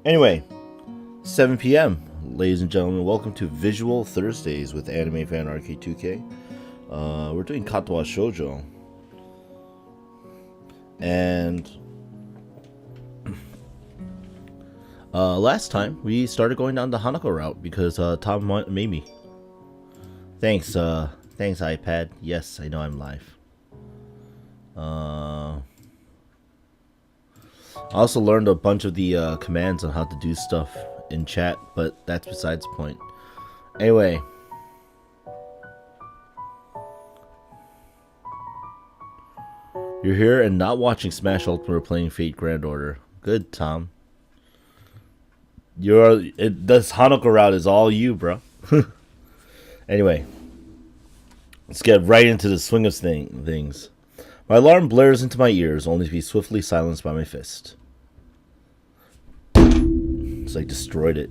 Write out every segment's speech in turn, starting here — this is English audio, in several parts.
Anyway, 7 p.m. Ladies and gentlemen, welcome to Visual Thursdays with Anime Fan RK2K. We're doing Katawa Shoujo. And last time we started going down the Hanako route because Tom made me. Thanks iPad. Yes, I know I'm live. I also learned a bunch of the commands on how to do stuff in chat, but that's besides the point. Anyway. You're here and not watching Smash Ultimate or playing Fate Grand Order. Good, Tom. This Hanako route is all you, bro. Anyway. Let's get right into the swing of things. My alarm blares into my ears, only to be swiftly silenced by my fist. So I destroyed it.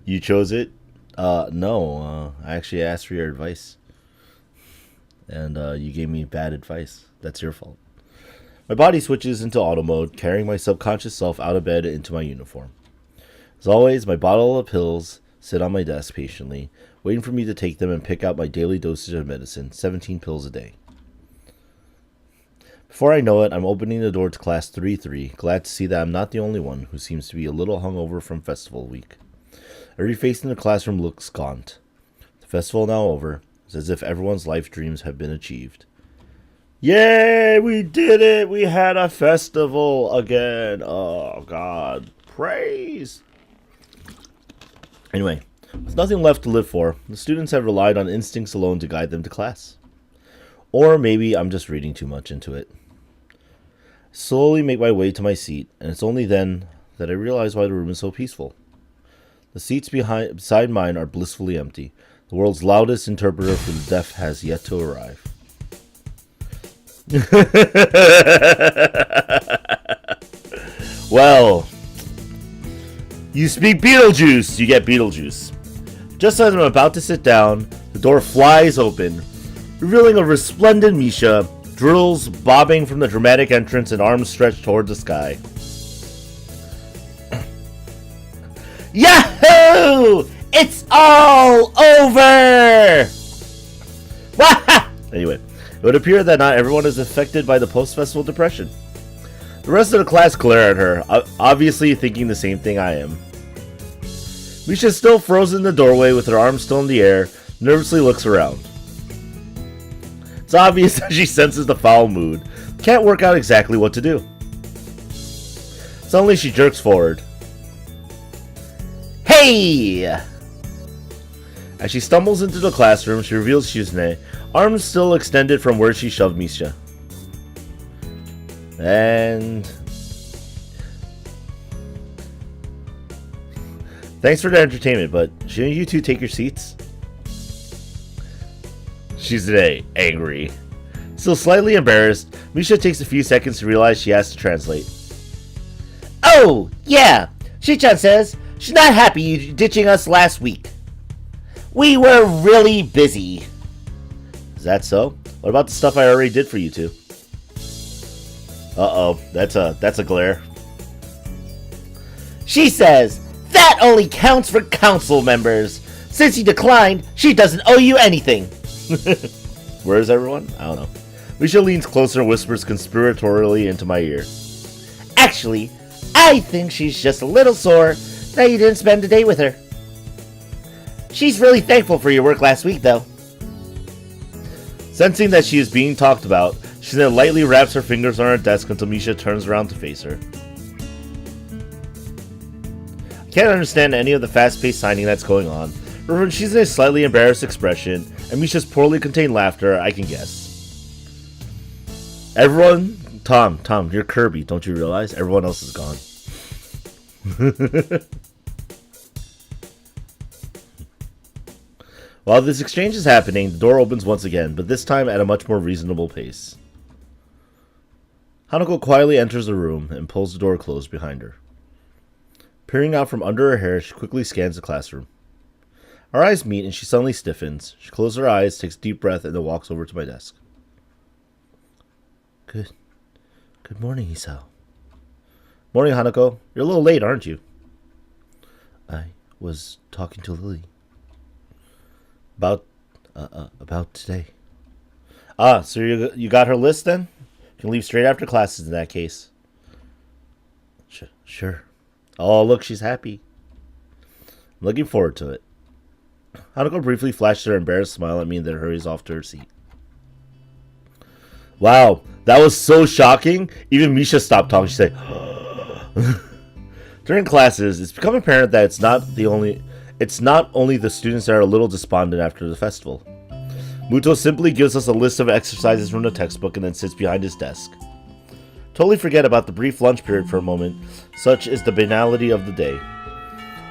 You chose it? No. I actually asked for your advice. And you gave me bad advice. That's your fault. My body switches into auto mode, carrying my subconscious self out of bed into my uniform. As always, my bottle of pills sit on my desk patiently, waiting for me to take them and pick out my daily dosage of medicine, 17 pills a day. Before I know it, I'm opening the door to class 3-3, glad to see that I'm not the only one who seems to be a little hungover from festival week. Every face in the classroom looks gaunt. The festival now over. It's as if everyone's life dreams have been achieved. Yay! We did it! We had a festival again! Oh, God. Praise! Anyway, with nothing left to live for, the students have relied on instincts alone to guide them to class. Or maybe I'm just reading too much into it. I slowly make my way to my seat, and it's only then that I realize why the room is so peaceful. The seats beside mine are blissfully empty. The world's loudest interpreter for the deaf has yet to arrive. Well, you speak Beetlejuice, you get Beetlejuice. Just as I'm about to sit down, the door flies open, revealing a resplendent Misha, drills bobbing from the dramatic entrance and arms stretched toward the sky. Yahoo! It's all over! Anyway, it would appear that not everyone is affected by the post-festival depression. The rest of the class glare at her, obviously thinking the same thing I am. Misha, still frozen in the doorway with her arms still in the air, nervously looks around. It's obvious that she senses the foul mood. Can't work out exactly what to do. Suddenly she jerks forward. Hey! As she stumbles into the classroom, she reveals Shizune, arms still extended from where she shoved Misha. And... thanks for the entertainment, but shouldn't you two take your seats? Shizune, angry. Still slightly embarrassed, Misha takes a few seconds to realize she has to translate. Oh, yeah! Shi-chan says she's not happy you ditching us last week. We were really busy. Is that so? What about the stuff I already did for you two? Uh-oh, that's a glare. She says that only counts for council members. Since you declined, she doesn't owe you anything. Where is everyone? I don't know. Misha leans closer and whispers conspiratorially into my ear. Actually, I think she's just a little sore that you didn't spend the day with her. She's really thankful for your work last week, though. Sensing that she is being talked about, she then lightly wraps her fingers on her desk until Misha turns around to face her. I can't understand any of the fast-paced signing that's going on, but when she's in a slightly embarrassed expression and Misha's poorly contained laughter, I can guess. Everyone... Tom, you're Kirby, don't you realize? Everyone else is gone. While this exchange is happening, the door opens once again, but this time at a much more reasonable pace. Hanako quietly enters the room and pulls the door closed behind her. Peering out from under her hair, she quickly scans the classroom. Our eyes meet and she suddenly stiffens. She closes her eyes, takes a deep breath, and then walks over to my desk. Good morning, Isao. Morning, Hanako. You're a little late, aren't you? I was talking to Lily. About today. Ah, so you got her list then? You can leave straight after classes in that case. Sure. Oh, look, she's happy. I'm looking forward to it. Hanako briefly flashed her embarrassed smile at me and then hurries off to her seat. Wow, that was so shocking. Even Misha stopped talking. She said, during classes, it's become apparent that it's not only the students that are a little despondent after the festival. Muto simply gives us a list of exercises from the textbook and then sits behind his desk. Totally forget about the brief lunch period for a moment, such is the banality of the day.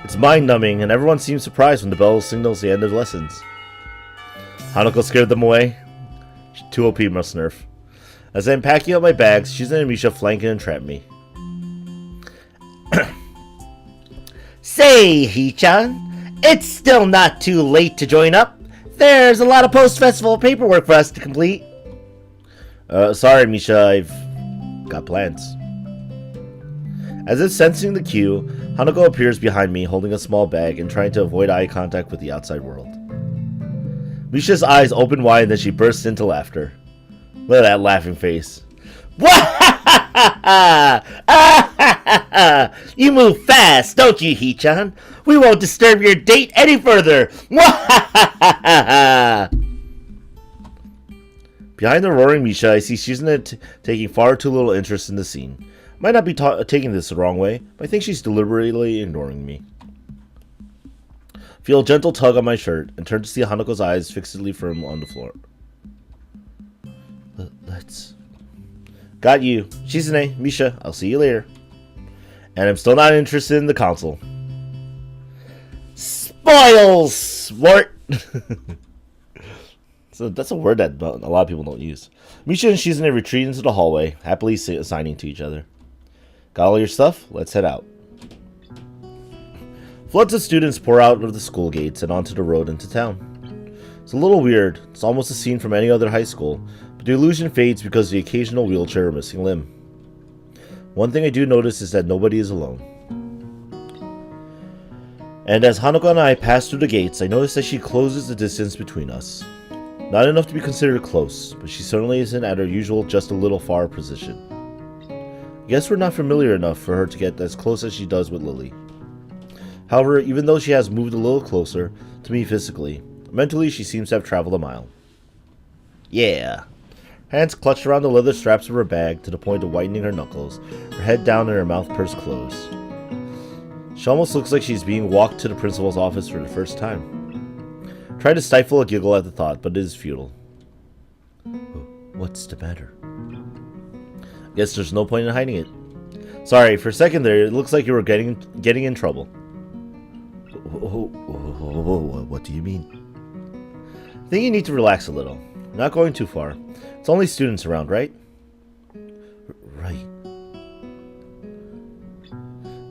It's mind-numbing, and everyone seems surprised when the bell signals the end of lessons. Hanako scared them away. She's too OP, must nerf. As I'm packing up my bags, Shizune and Misha flank and entrap me. Say, Hee-chan, it's still not too late to join up. There's a lot of post-festival paperwork for us to complete. Sorry, Misha, I've got plans. As if sensing the cue, Hanako appears behind me, holding a small bag and trying to avoid eye contact with the outside world. Misha's eyes open wide and then she bursts into laughter. Look at that laughing face. You move fast, don't you, Hee-chan? We won't disturb your date any further. Behind the roaring Misha, I see Shizune taking far too little interest in the scene. Might not be taking this the wrong way, but I think she's deliberately ignoring me. Feel a gentle tug on my shirt and turn to see Hanako's eyes fixedly firm on the floor. Let's... Got you. Shizune, Misha, I'll see you later. And I'm still not interested in the console. Spoils, sport. So that's a word that a lot of people don't use. Misha and Shizune retreat into the hallway, happily signing to each other. Got all your stuff? Let's head out. Floods of students pour out of the school gates and onto the road into town. It's a little weird. It's almost a scene from any other high school, but the illusion fades because of the occasional wheelchair or missing limb. One thing I do notice is that nobody is alone. And as Hanako and I pass through the gates, I notice that she closes the distance between us. Not enough to be considered close, but she certainly isn't at her usual just a little far position. I guess we're not familiar enough for her to get as close as she does with Lily. However, even though she has moved a little closer to me physically, mentally she seems to have traveled a mile. Yeah. Hands clutched around the leather straps of her bag to the point of whitening her knuckles, her head down and her mouth pursed closed. She almost looks like she's being walked to the principal's office for the first time. Try to stifle a giggle at the thought, but it is futile. What's the matter? Guess there's no point in hiding it. Sorry, for a second there, it looks like you were getting in trouble. What do you mean? I think you need to relax a little. You're not going too far. It's only students around, right? Right.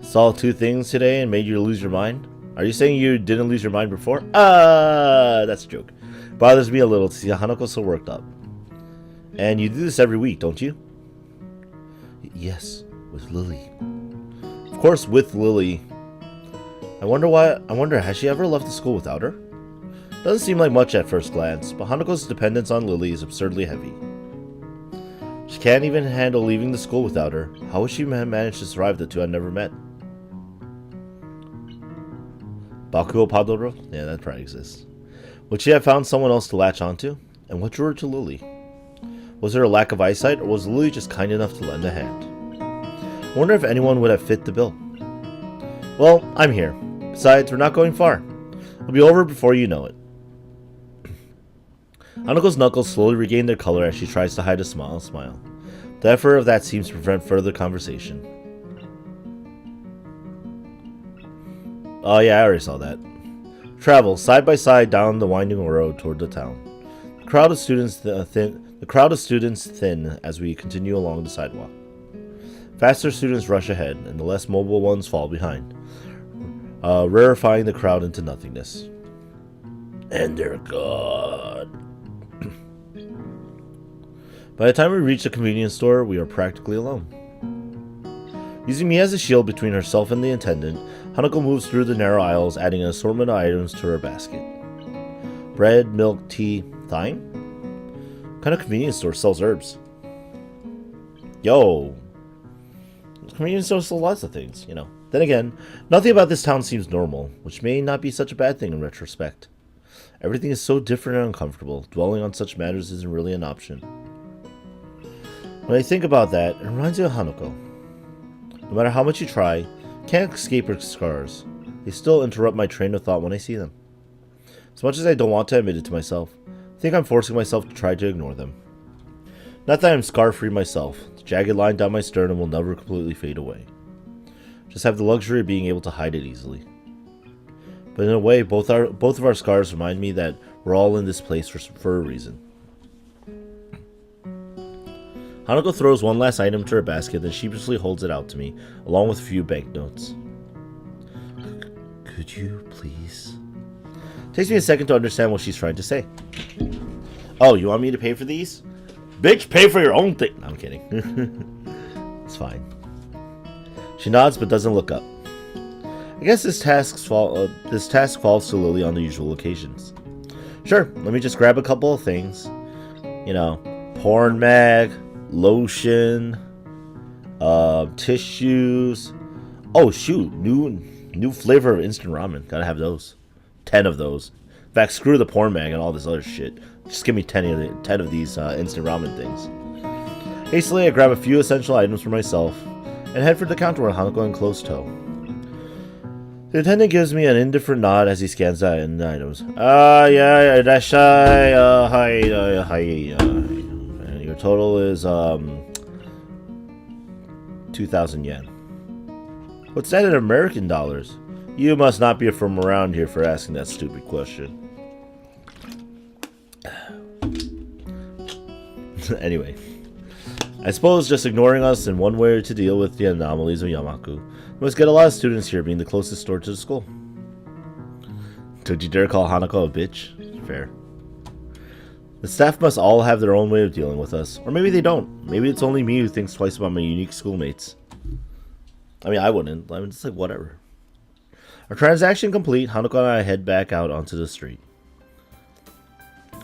Saw two things today and made you lose your mind? Are you saying you didn't lose your mind before? That's a joke. Bothers me a little to see Hanako so worked up. And you do this every week, don't you? Yes, with Lily. Of course, with Lily. I wonder, has she ever left the school without her? Doesn't seem like much at first glance, but Hanako's dependence on Lily is absurdly heavy. She can't even handle leaving the school without her. How would she manage to survive the two I never met? Bakugo Padoro? Yeah, that probably exists. Would she have found someone else to latch onto? And what drew her to Lily? Was there a lack of eyesight, or was Lily just kind enough to lend a hand? I wonder if anyone would have fit the bill. Well, I'm here. Besides, we're not going far. It'll be over before you know it. Hanako's knuckles slowly regain their color as she tries to hide a smile. The effort of that seems to prevent further conversation. Oh yeah, I already saw that. Travel side by side down the winding road toward the town. The crowd of students thin as we continue along the sidewalk. Faster students rush ahead, and the less mobile ones fall behind, rarefying the crowd into nothingness. And they're gone. By the time we reach the convenience store, we are practically alone. Using me as a shield between herself and the attendant, Hanako moves through the narrow aisles, adding an assortment of items to her basket. Bread, milk, tea, thyme? What kind of convenience store sells herbs? Yo! Convenience store sells lots of things, you know. Then again, nothing about this town seems normal, which may not be such a bad thing in retrospect. Everything is so different and uncomfortable. Dwelling on such matters isn't really an option. When I think about that, it reminds me of Hanako. No matter how much you try, you can't escape her scars. They still interrupt my train of thought when I see them. As much as I don't want to admit it to myself, I think I'm forcing myself to try to ignore them. Not that I'm scar-free myself. The jagged line down my sternum will never completely fade away. Just have the luxury of being able to hide it easily. But in a way, both of our scars remind me that we're all in this place for a reason. Hanako throws one last item to her basket, then sheepishly holds it out to me, along with a few banknotes. Could you please? Takes me a second to understand what she's trying to say. Oh, you want me to pay for these? Bitch, pay for your own thing. No, I'm kidding. It's fine. She nods but doesn't look up. I guess this task falls to Lily on the usual occasions. Sure, let me just grab a couple of things. You know, porn mag, lotion, tissues. Oh shoot, new flavor of instant ramen. Gotta have those. 10 of those. In fact, screw the porn mag and all this other shit. Just give me 10 of these instant ramen things. Hastily, I grab a few essential items for myself and head for the counter where Hanako and close toe. The attendant gives me an indifferent nod as he scans the items. Yeah, irashai, hi. Your total is 2,000 yen. What's that in American dollars? You must not be from around here for asking that stupid question. Anyway, I suppose just ignoring us in one way to deal with the anomalies of Yamaku. We must get a lot of students here, being the closest store to the school. Don't you dare call Hanako a bitch? Fair. The staff must all have their own way of dealing with us. Or maybe they don't. Maybe it's only me who thinks twice about my unique schoolmates. I mean, I wouldn't. I mean, it's like, whatever. Our transaction complete, Hanako and I head back out onto the street.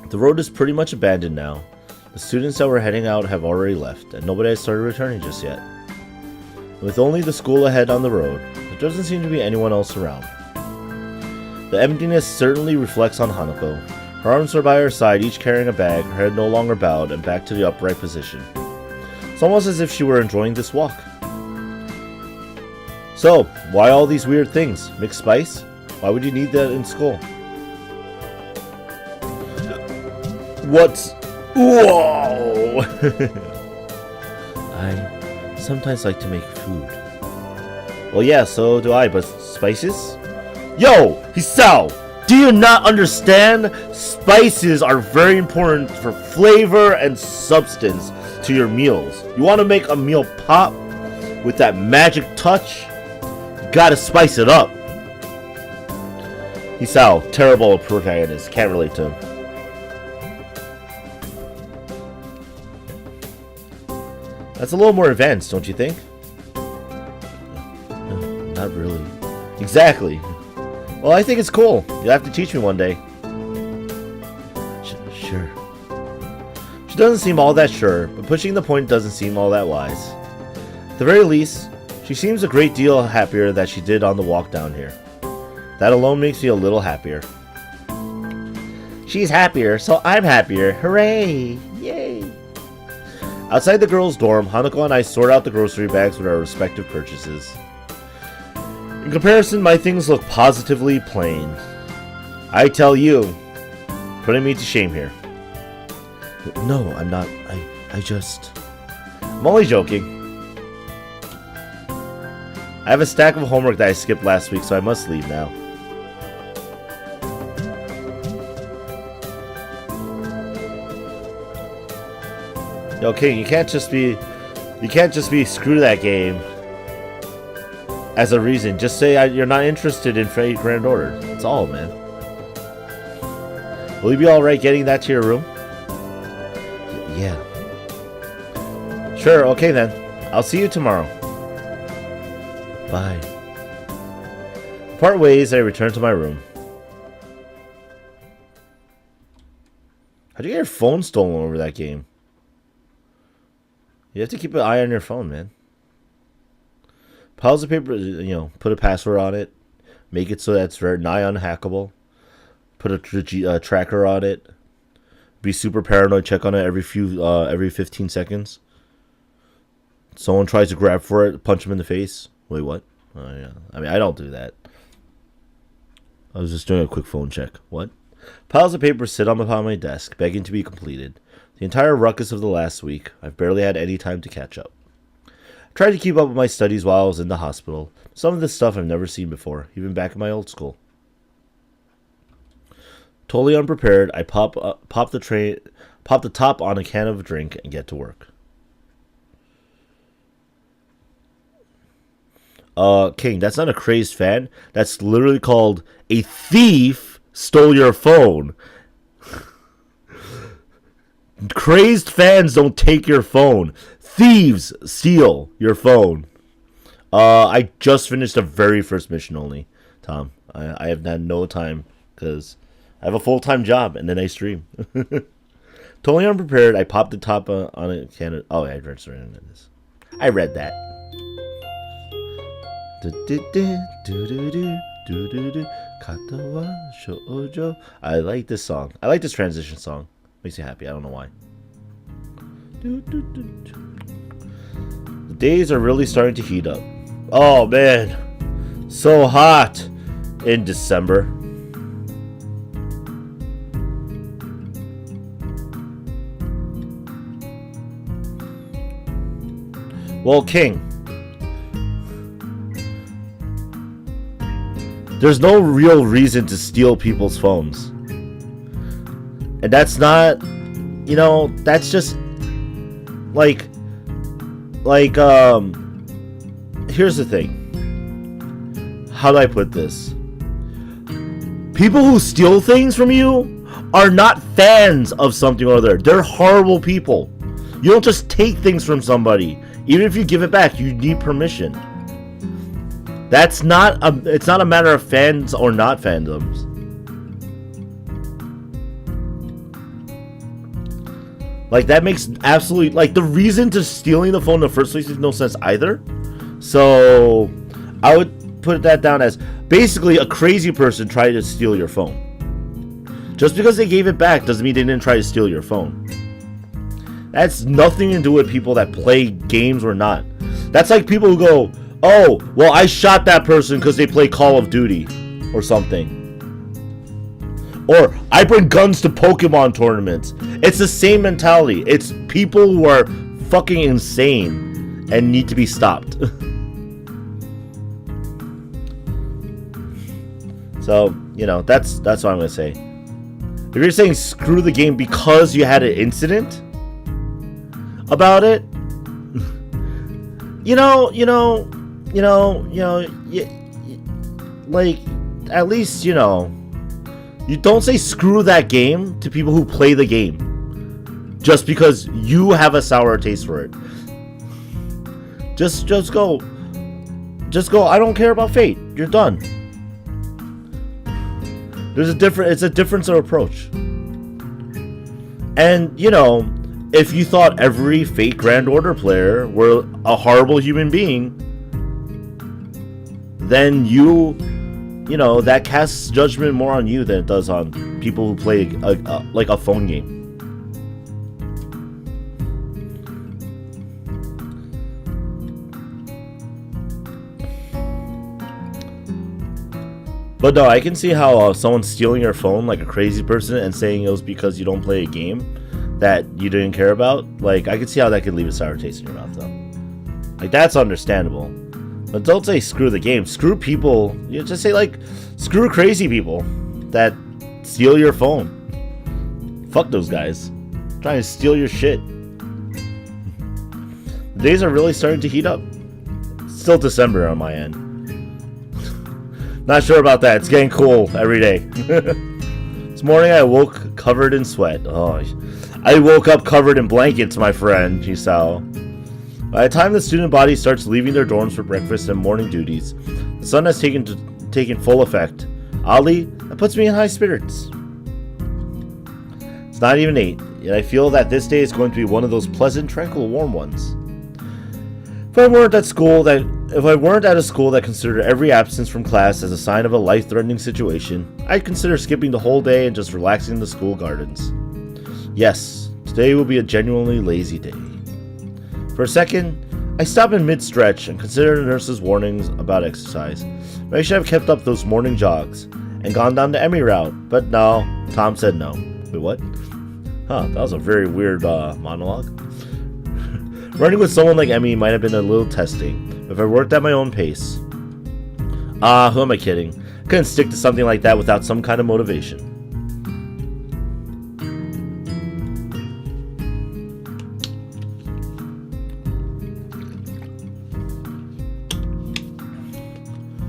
The road is pretty much abandoned now. The students that were heading out have already left, and nobody has started returning just yet. With only the school ahead on the road, there doesn't seem to be anyone else around. The emptiness certainly reflects on Hanako. Her arms are by her side, each carrying a bag, her head no longer bowed and back to the upright position. It's almost as if she were enjoying this walk. So, why all these weird things? Mixed spice? Why would you need that in school? What's... Whoa! I sometimes like to make food. Well, yeah, so do I, but spices? Yo! Hisao! Do you not understand? Spices are very important for flavor and substance to your meals. You want to make a meal pop with that magic touch? You gotta spice it up. Hisao, terrible protagonist. Can't relate to him. That's a little more advanced, don't you think? No, not really. Exactly. Well, I think it's cool. You'll have to teach me one day. Sure. She doesn't seem all that sure, but pushing the point doesn't seem all that wise. At the very least, she seems a great deal happier than she did on the walk down here. That alone makes me a little happier. She's happier, so I'm happier. Hooray! Yay! Outside the girls' dorm, Hanako and I sort out the grocery bags with our respective purchases. In comparison, my things look positively plain. I tell you, putting me to shame here. No, I'm not. I'm only joking. I have a stack of homework that I skipped last week, so I must leave now. Okay, you can't just be screw that game as a reason. Just say you're not interested in Fate Grand Order. That's all, man. Will you be alright getting that to your room? Yeah. Sure, okay then. I'll see you tomorrow. Bye. Part ways, I return to my room. How'd you get your phone stolen over that game? You have to keep an eye on your phone, man. Piles of paper, put a password on it. Make it so that it's very nigh unhackable. Put a tracker on it. Be super paranoid. Check on it every 15 seconds. Someone tries to grab for it, punch him in the face. Wait, what? Oh, yeah. I mean, I don't do that. I was just doing a quick phone check. What? Piles of paper sit on my desk, begging to be completed. The entire ruckus of the last week, I've barely had any time to catch up. I tried to keep up with my studies while I was in the hospital. Some of this stuff I've never seen before, even back in my old school. Totally unprepared, I pop the top on a can of a drink and get to work. King, that's not a crazed fan. That's literally called a thief stole your phone. Crazed fans don't take your phone. Thieves steal your phone. I just finished the very first mission only, Tom. I have had no time because I have a full-time job and then I stream. Totally unprepared, I popped the top on a can of... Oh, yeah, I read this. I read that. Katawa Shoujo. I like this song. I like this transition song. Makes me happy. I don't know why. The days are really starting to heat up. Oh man, so hot in December. Well, King, there's no real reason to steal people's phones. And that's not, that's just here's the thing. How do I put this? People who steal things from you are not fans of something or other. They're horrible people. You don't just take things from somebody. Even if you give it back, you need permission. It's not a matter of fans or not fandoms. That makes absolutely... the reason to stealing the phone in the first place makes no sense either. So, I would put that down as basically a crazy person tried to steal your phone. Just because they gave it back doesn't mean they didn't try to steal your phone. That's nothing to do with people that play games or not. That's like people who go, oh, well, I shot that person because they play Call of Duty or something. Or, I bring guns to Pokemon tournaments. It's the same mentality. It's people who are fucking insane and need to be stopped. So, that's what I'm going to say. If you're saying screw the game because you had an incident about it, at least, you don't say screw that game to people who play the game just because you have a sour taste for it. Just go, I don't care about Fate. You're done. It's a difference of approach. And, if you thought every Fate Grand Order player were a horrible human being, then that casts judgment more on you than it does on people who play a phone game. But no, I can see how someone stealing your phone like a crazy person and saying it was because you don't play a game that you didn't care about. I can see how that could leave a sour taste in your mouth, though. That's understandable. But don't say screw the game. Screw people. You just say, screw crazy people that steal your phone. Fuck those guys. Trying to steal your shit. The days are really starting to heat up. Still December on my end. Not sure about that. It's getting cool every day. This morning I woke covered in sweat. Oh, I woke up covered in blankets, my friend, Chisao. By the time the student body starts leaving their dorms for breakfast and morning duties, the sun has taken full effect. Oddly, that puts me in high spirits. It's not even 8, yet I feel that this day is going to be one of those pleasant, tranquil, warm ones. If I weren't at a school that considered every absence from class as a sign of a life-threatening situation, I'd consider skipping the whole day and just relaxing in the school gardens. Yes, today will be a genuinely lazy day. For a second, I stop in mid-stretch and consider the nurse's warnings about exercise. Maybe I should have kept up those morning jogs and gone down the Emmy route, but no, Tom said no. Wait, what? Huh, that was a very weird monologue. Running with someone like Emmy might have been a little testing, but if I worked at my own pace. Who am I kidding? Couldn't stick to something like that without some kind of motivation.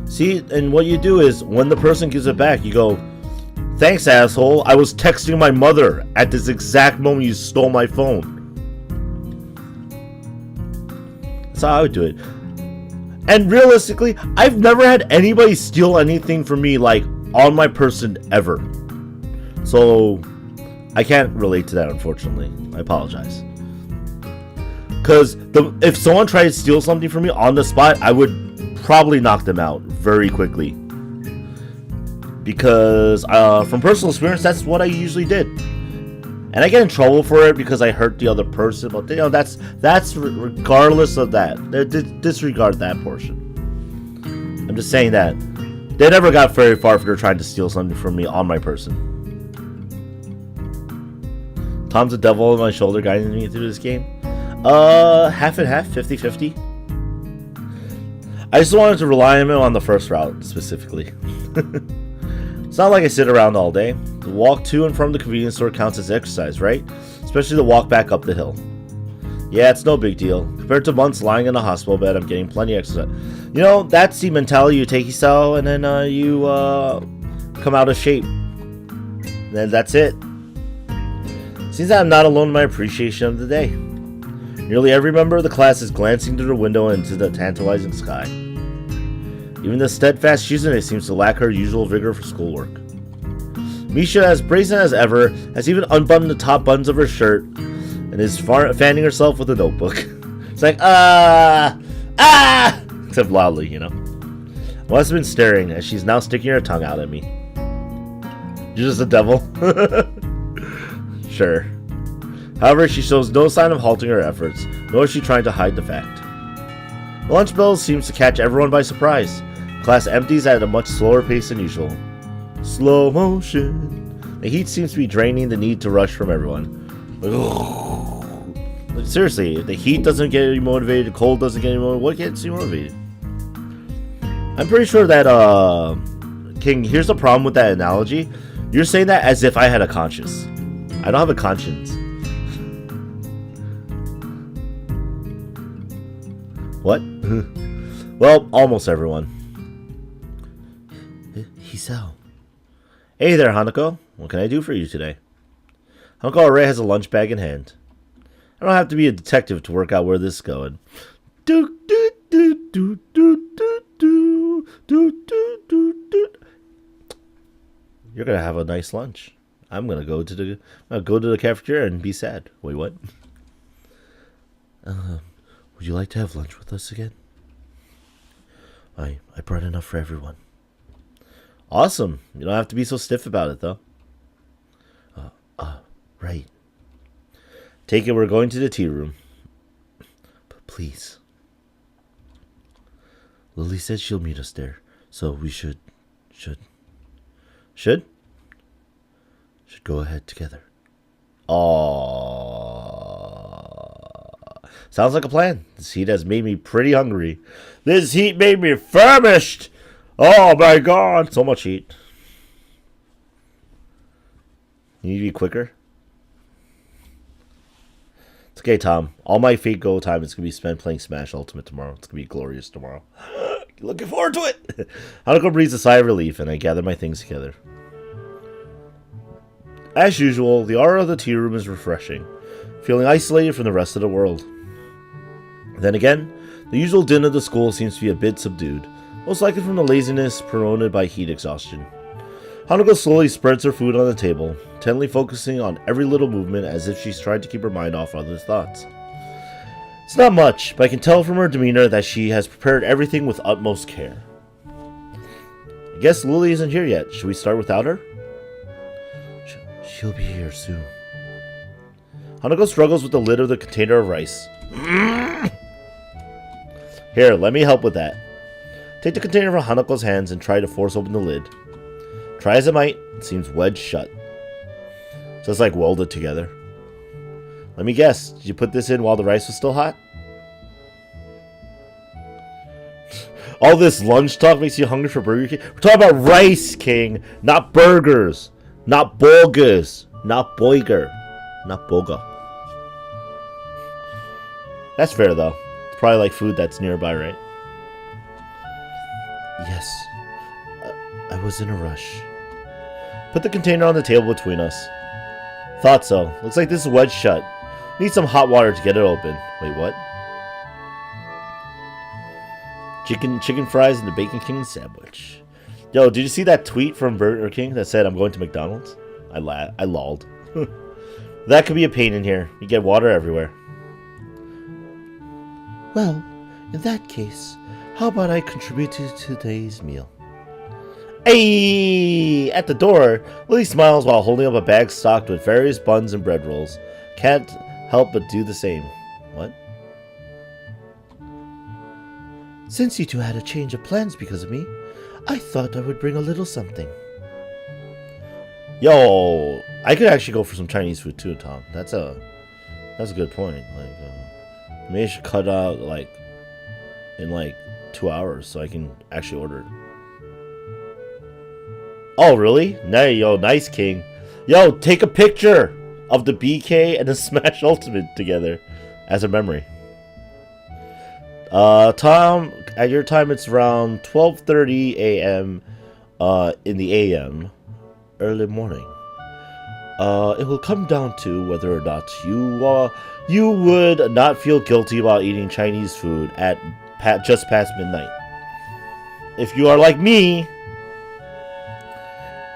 See, and what you do is, when the person gives it back, you go, "Thanks, asshole. I was texting my mother at this exact moment you stole my phone." That's how I would do it. And realistically, I've never had anybody steal anything from me, like, on my person ever. So, I can't relate to that, unfortunately. I apologize. Because if someone tried to steal something from me on the spot, I would probably knock them out very quickly. Because from personal experience, that's what I usually did. And I get in trouble for it because I hurt the other person, but that's regardless of that. Disregard that portion. I'm just saying that they never got very far if they're trying to steal something from me on my person. Tom's a devil on my shoulder guiding me through this game. Half and half, 50-50. I just wanted to rely on him on the first route, specifically. It's not like I sit around all day. The walk to and from the convenience store counts as exercise, right? Especially the walk back up the hill. Yeah, it's no big deal. Compared to months lying in a hospital bed, I'm getting plenty of exercise. You know, that's the mentality you take yourself, and then you come out of shape. And then that's it. Seems that I'm not alone in my appreciation of the day. Nearly every member of the class is glancing through the window into the tantalizing sky. Even the steadfast Shizune seems to lack her usual vigor for schoolwork. Misha, as brazen as ever, has even unbuttoned the top buttons of her shirt and is fanning herself with a notebook. It's like, except loudly, you know. I must have been staring as she's now sticking her tongue out at me. You're just a devil? Sure. However, she shows no sign of halting her efforts, nor is she trying to hide the fact. The lunch bell seems to catch everyone by surprise. Class empties at a much slower pace than usual. Slow motion. The heat seems to be draining the need to rush from everyone. Like, seriously, if the heat doesn't get you motivated, the cold doesn't get you motivated, what gets you motivated? I'm pretty sure that, King, here's the problem with that analogy. You're saying that as if I had a conscience. I don't have a conscience. What? Well, almost everyone. Hisao. Hey there, Hanako. What can I do for you today? Hanako already has a lunch bag in hand. I don't have to be a detective to work out where this is going. You're gonna have a nice lunch. I'm gonna go to the cafeteria and be sad. Wait, what? Would you like to have lunch with us again? I brought enough for everyone. Awesome. You don't have to be so stiff about it, though. Right. Take it, we're going to the tea room. But please. Lily said she'll meet us there, so we should go ahead together. Aww. Sounds like a plan. This heat has made me pretty hungry. This heat made me famished. Oh my god. So much heat. You need to be quicker. It's okay, Tom. All my fake go time is going to be spent playing Smash Ultimate tomorrow. It's going to be glorious tomorrow. Looking forward to it. Hanako breathes a sigh of relief, and I gather my things together. As usual, the aura of the tea room is refreshing, feeling isolated from the rest of the world. Then again, the usual din of the school seems to be a bit subdued, most likely from the laziness promoted by heat exhaustion. Hanako slowly spreads her food on the table, intently focusing on every little movement as if she's trying to keep her mind off other thoughts. It's not much, but I can tell from her demeanor that she has prepared everything with utmost care. I guess Lily isn't here yet. Should we start without her? She'll be here soon. Hanako struggles with the lid of the container of rice. Here, let me help with that. Take the container from Hanako's hands and try to force open the lid. Try as it might, it seems wedged shut. So it's like welded together. Let me guess, did you put this in while the rice was still hot? All this lunch talk makes you hungry for Burger King? We're talking about rice, King, not burgers, not burgers, not boiger, not boga. That's fair, though. It's probably like food that's nearby, right? Yes. I was in a rush. Put the container on the table between us. Thought so. Looks like this is wedged shut. Need some hot water to get it open. Wait, what? Chicken fries and the Bacon King sandwich. Yo, did you see that tweet from Burger King that said I'm going to McDonald's? I lolled. That could be a pain in here. You get water everywhere. Well, in that case, how about I contribute to today's meal? Hey! At the door, Lily smiles while holding up a bag stocked with various buns and bread rolls. Can't help but do the same. What? Since you two had a change of plans because of me, I thought I would bring a little something. Yo, I could actually go for some Chinese food too, Tom. That's a good point. Like, maybe I should cut out in 2 hours so I can actually order it. Oh, really? Yo, nice, King. Yo, take a picture of the BK and the Smash Ultimate together as a memory. Tom, at your time, it's around 12:30 a.m. In the a.m. early morning. It will come down to whether or not you would not feel guilty about eating Chinese food at just past midnight. If you are like me,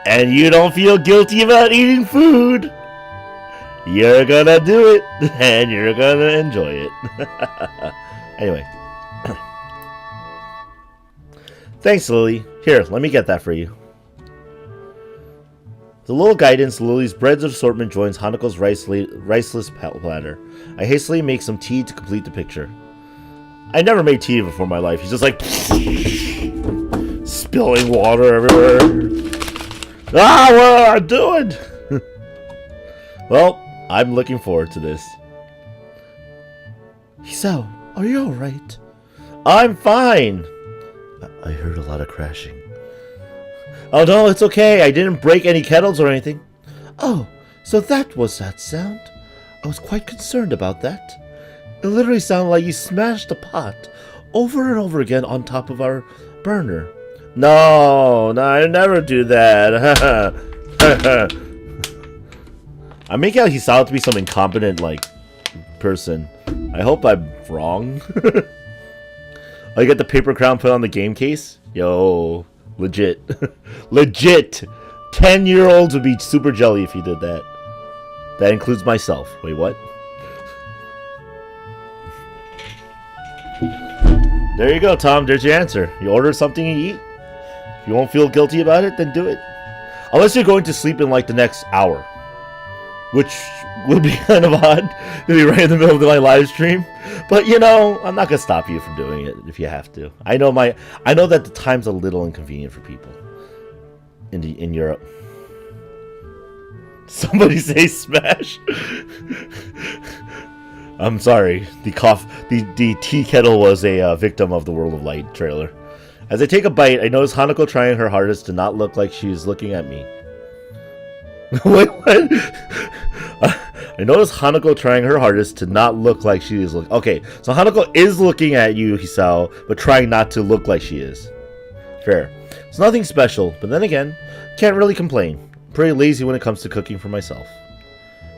and you don't feel guilty about eating food, you're gonna do it, and you're gonna enjoy it. Anyway. Thanks, Lily. Here, let me get that for you. With a little guidance, Lily's bread's assortment joins Hanako's riceless platter. I hastily make some tea to complete the picture. I never made tea before in my life. He's just like spilling water everywhere. Ah, what am I doing? Well, I'm looking forward to this. Hisao, are you alright? I'm fine. I heard a lot of crashing. Oh no, it's okay. I didn't break any kettles or anything. Oh, so that was that sound? I was quite concerned about that. It literally sounded like you smashed a pot over and over again on top of our burner. No, I never do that. I make out Hisao to be some incompetent, person. I hope I'm wrong. I get the paper crown put on the game case. Yo, legit. Legit. 10-year-olds would be super jelly if you did that. That includes myself. Wait, what? There you go, Tom. There's your answer. You order something you eat. If you won't feel guilty about it, then do it. Unless you're going to sleep in the next hour. Which would be kind of odd to be right in the middle of my live stream. But I'm not gonna stop you from doing it if you have to. I know that the time's a little inconvenient for people in Europe. Somebody say smash. I'm sorry. The tea kettle was a victim of the World of Light trailer. As I take a bite, I notice Hanako trying her hardest to not look like she's looking at me. Wait, what? I notice Hanako trying her hardest to not look like she is looking. Okay, so Hanako is looking at you, Hisao, but trying not to look like she is. Fair. It's nothing special, but then again, can't really complain. I'm pretty lazy when it comes to cooking for myself.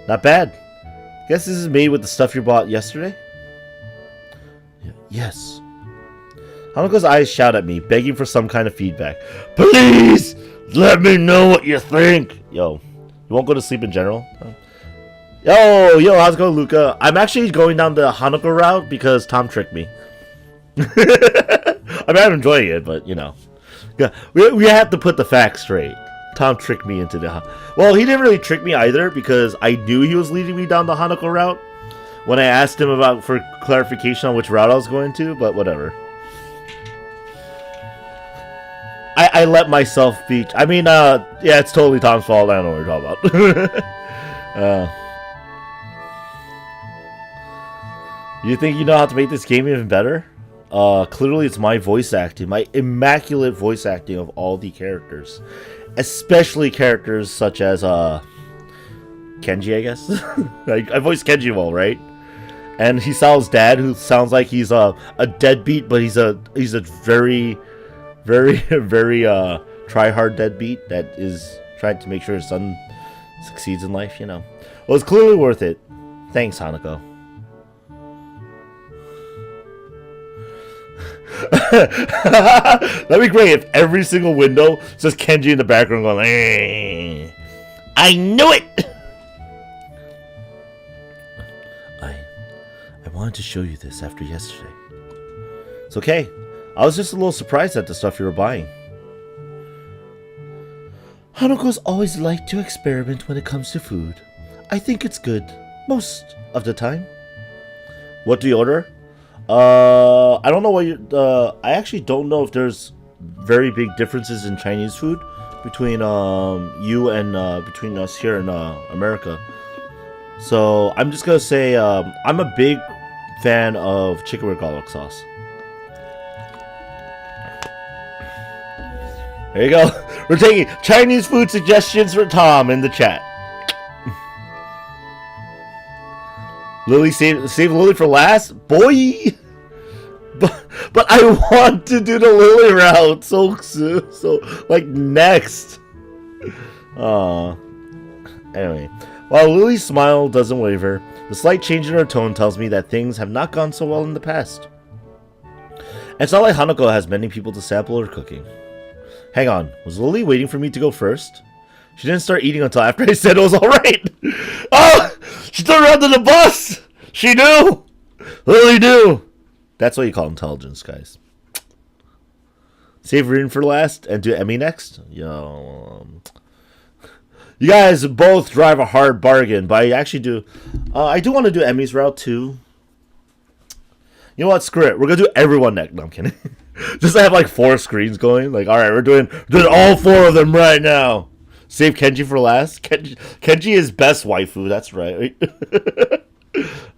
Not bad. Guess this is made with the stuff you bought yesterday? Yes. Hanako's eyes shout at me, begging for some kind of feedback. Please! Let me know what you think! Yo, you won't go to sleep in general? Yo, how's it going, Luca? I'm actually going down the Hanako route because Tom tricked me. I mean, I'm enjoying it, but, you know. Yeah, we have to put the facts straight. Tom tricked me into the... Well, he didn't really trick me either because I knew he was leading me down the Hanako route when I asked him for clarification on which route I was going to, but whatever. I let myself be... I mean, yeah, it's totally Tom's fault. I don't know what you're talking about. You think you know how to make this game even better? Clearly it's my voice acting, my immaculate voice acting of all the characters. Especially characters such as, Kenji, I guess? I voiced Kenji well, right? And Hisao's dad, who sounds like he's a deadbeat, but he's a very, very, very, try-hard deadbeat that is trying to make sure his son succeeds in life, you know. Well, it's clearly worth it. Thanks, Hanako. That'd be great if every single window says Kenji in the background going, eh, I knew it! I wanted to show you this after yesterday. It's okay. I was just a little surprised at the stuff you were buying. Hanako's always liked to experiment when it comes to food. I think it's good, most of the time. What do you order? I don't know what you, I actually don't know if there's very big differences in Chinese food between, you and, between us here in, America. So, I'm just gonna say, I'm a big fan of chicken with garlic sauce. There you go. We're taking Chinese food suggestions for Tom in the chat. Lily, save Lily for last? Boy! But I want to do the Lily route so like next. Anyway, while Lily's smile doesn't waver, the slight change in her tone tells me that things have not gone so well in the past. It's not like Hanako has many people to sample her cooking. Hang on, was Lily waiting for me to go first? She didn't start eating until after I said it was alright! Oh! She turned around to the bus! She knew! Lily knew! That's what you call intelligence, guys. Save Rin for last and do Emmy next? Yo, you guys both drive a hard bargain, but I actually do... I do want to do Emmy's route, too. You know what? Screw it. We're going to do everyone next. No, I'm kidding. Just to have, like, 4 screens going. Like, alright, we're doing all 4 of them right now. Save Kenji for last. Kenji is best waifu. That's right.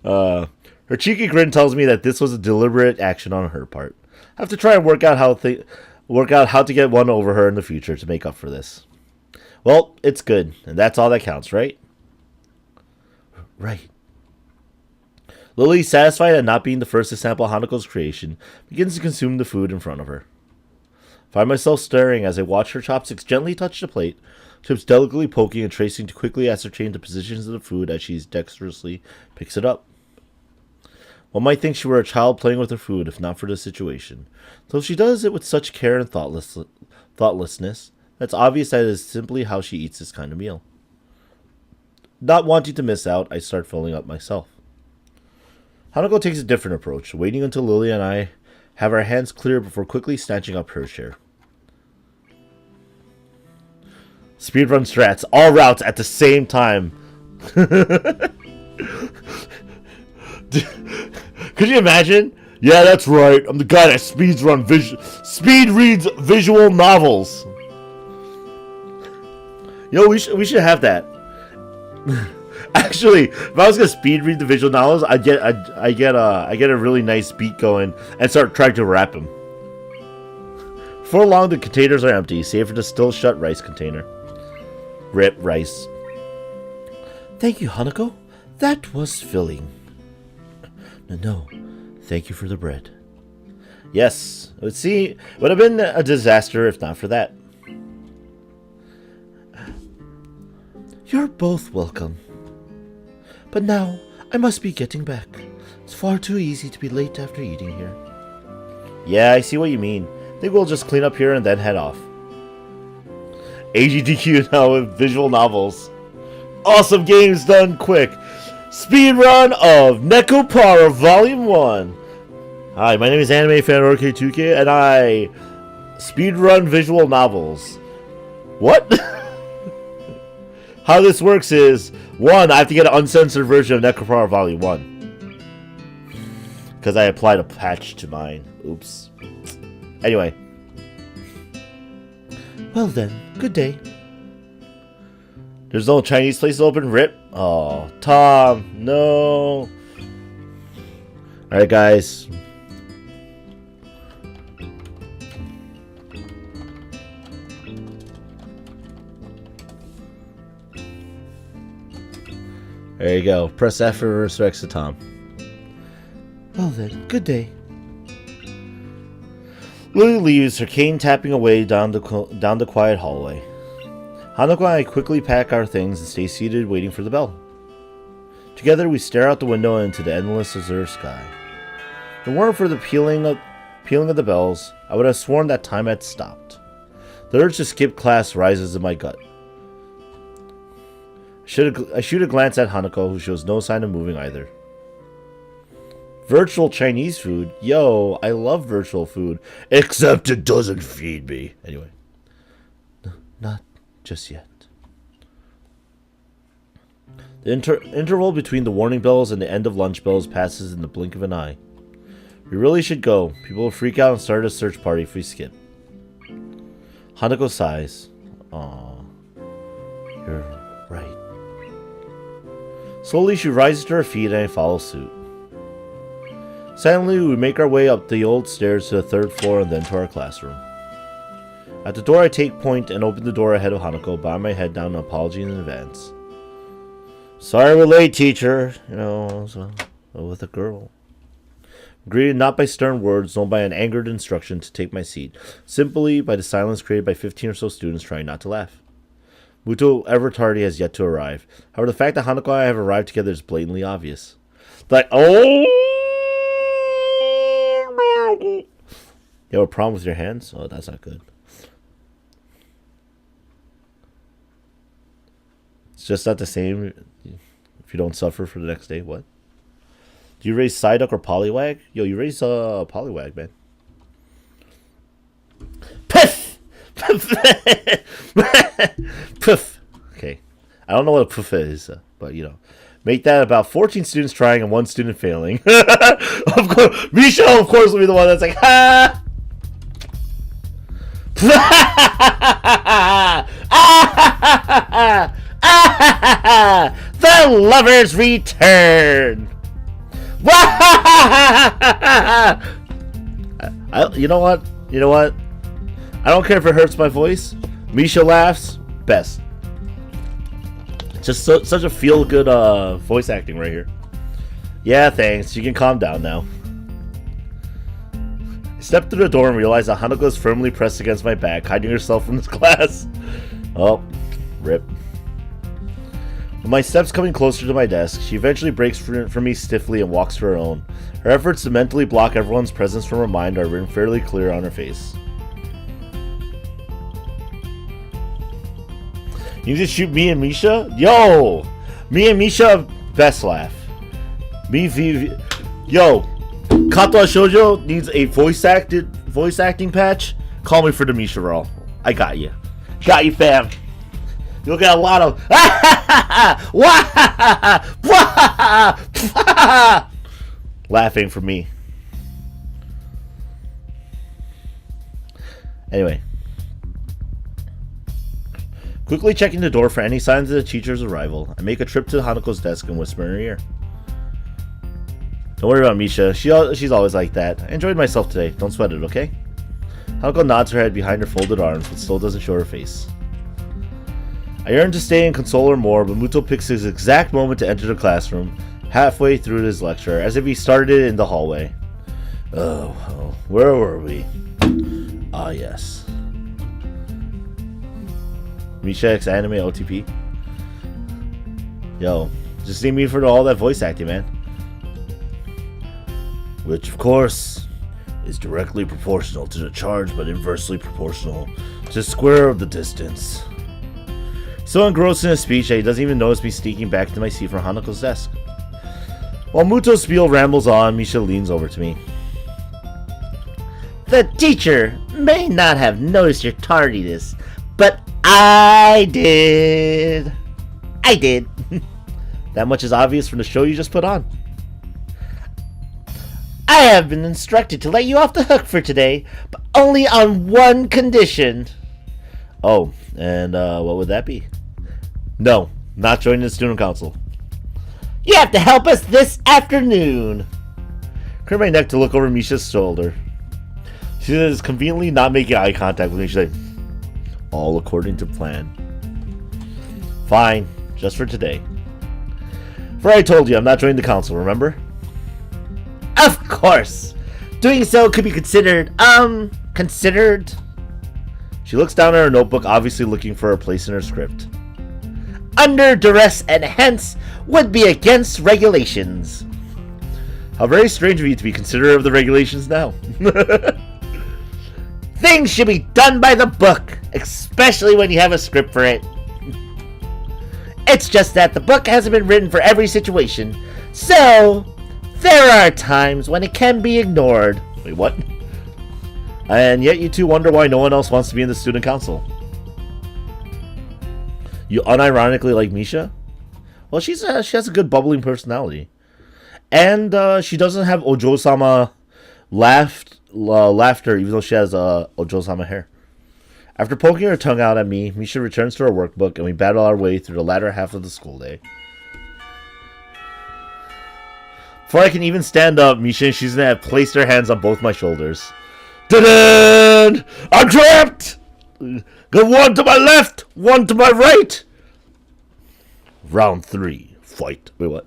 Her cheeky grin tells me that this was a deliberate action on her part. I have to try and work out how to get one over her in the future to make up for this. Well, it's good, and that's all that counts, right? Right. Lily, satisfied at not being the first to sample Hanako's creation, begins to consume the food in front of her. I find myself staring as I watch her chopsticks gently touch the plate, chips delicately poking and tracing to quickly ascertain the positions of the food as she dexterously picks it up. One might think she were a child playing with her food if not for the situation, though she does it with such care and thoughtlessness that's obvious that it is simply how she eats this kind of meal. Not wanting to miss out, I start filling up myself. Hanako takes a different approach, waiting until Lily and I have our hands clear before quickly snatching up her share. Speedrun strats, all routes at the same time. Could you imagine? Yeah, that's right. I'm the guy that speed reads visual novels. Yo, we should have that. Actually, if I was gonna speed read the visual novels, I get a really nice beat going and start trying to rap them. Before long, the containers are empty, save for the still shut rice container. Rip rice. Thank you, Hanako. That was filling. No, thank you for the bread. Yes, it would have been a disaster if not for that. You're both welcome. But now, I must be getting back. It's far too easy to be late after eating here. Yeah, I see what you mean. Think we'll just clean up here and then head off. AGDQ now with visual novels. Awesome games done quick. Speedrun of Nekopara Volume 1. Hi, my name is Anime Fan RK2K, and I speedrun visual novels. What? How this works is, 1, I have to get an uncensored version of Nekopara Volume 1. Because I applied a patch to mine. Oops. Anyway. Well then, good day. There's no Chinese place open, rip. Oh, Tom, no. Alright, guys. There you go. Press F for resurrects to Tom. Well then, good day. Lily leaves, her cane tapping away down the quiet hallway. Hanako and I quickly pack our things and stay seated waiting for the bell. Together we stare out the window into the endless azure sky. If it weren't for the pealing of the bells, I would have sworn that time had stopped. The urge to skip class rises in my gut. I shoot a glance at Hanako, who shows no sign of moving either. Virtual Chinese food? Yo, I love virtual food. Except it doesn't feed me. Anyway. Not just yet. The interval between the warning bells and the end of lunch bells passes in the blink of an eye. We really should go. People will freak out and start a search party if we skip. Hanako sighs. Aww. You're right. Slowly she rises to her feet and I follow suit. Silently we make our way up the old stairs to the 3rd floor and then to our classroom. At the door I take point and open the door ahead of Hanako, bow my head down and apology in advance. Sorry we're late, teacher. You know, with a girl. Greeted not by stern words, nor by an angered instruction to take my seat, simply by the silence created by 15 or so students trying not to laugh. Muto, ever tardy, has yet to arrive. However, the fact that Hanako and I have arrived together is blatantly obvious. Like, oh! You have a problem with your hands? Oh, that's not good. It's just not the same if you don't suffer for the next day. What? Do you raise Psyduck or Poliwag? Yo, you raise Poliwag, man. Piff! Puff. Okay. I don't know what a puff is, but you know. Make that about 14 students trying and 1 student failing. Of course, Misha, of course, will be the one that's like, ha! The lovers return. You know what? I don't care if it hurts my voice. Misha laughs. Best. Just such a feel-good voice acting right here. Yeah, thanks. You can calm down now. I step through the door and realize that Hanako is firmly pressed against my back, hiding herself from this class. Oh, rip. With my steps coming closer to my desk, she eventually breaks from me stiffly and walks to her own. Her efforts to mentally block everyone's presence from her mind are written fairly clear on her face. You just shoot me and Misha? Yo! Me and Misha, best laugh. Yo! Katawa Shoujo needs a voice acting patch. Call me for the Misha roll. I got you. Got you, fam. You'll get a lot of laughing from me. Anyway. Quickly checking the door for any signs of the teacher's arrival, I make a trip to Hanako's desk and whisper in her ear. Don't worry about Misha, she's always like that. I enjoyed myself today, don't sweat it, okay? Hanako nods her head behind her folded arms, but still doesn't show her face. I yearn to stay and console her more, but Muto picks his exact moment to enter the classroom, halfway through his lecture, as if he started it in the hallway. Oh, where were we? Ah, yes. Misha X Anime OTP. Yo, just need me for all that voice acting, man. Which, of course, is directly proportional to the charge, but inversely proportional to the square of the distance. So engrossed in his speech that he doesn't even notice me sneaking back to my seat from Hanako's desk. While Muto's spiel rambles on, Misha leans over to me. The teacher may not have noticed your tardiness, but I did. I did. That much is obvious from the show you just put on. I have been instructed to let you off the hook for today, but only on one condition. Oh, and what would that be? No, not joining the student council. You have to help us this afternoon. Clear my neck to look over Misha's shoulder. She is conveniently not making eye contact with me. She's like, all according to plan. Fine, just for today. For I told you, I'm not joining the council, remember? Of course. Doing so could be considered. She looks down at her notebook, obviously looking for a place in her script. Under duress and hence would be against regulations. How very strange of you to be considerate of the regulations now. Things should be done by the book, especially when you have a script for it. It's just that the book hasn't been written for every situation, so there are times when it can be ignored. Wait, what? And yet you two wonder why no one else wants to be in the student council. You unironically like Misha? Well, she has a good bubbling personality. And she doesn't have Ojo-sama laughter, even though she has Ojo-sama hair. After poking her tongue out at me, Misha returns to her workbook, and we battle our way through the latter half of the school day. Before I can even stand up, Misha and Shizune have placed their hands on both my shoulders. Ta-da! I'm trapped! Go one to my left, one to my right! Round 3, fight. Wait, what?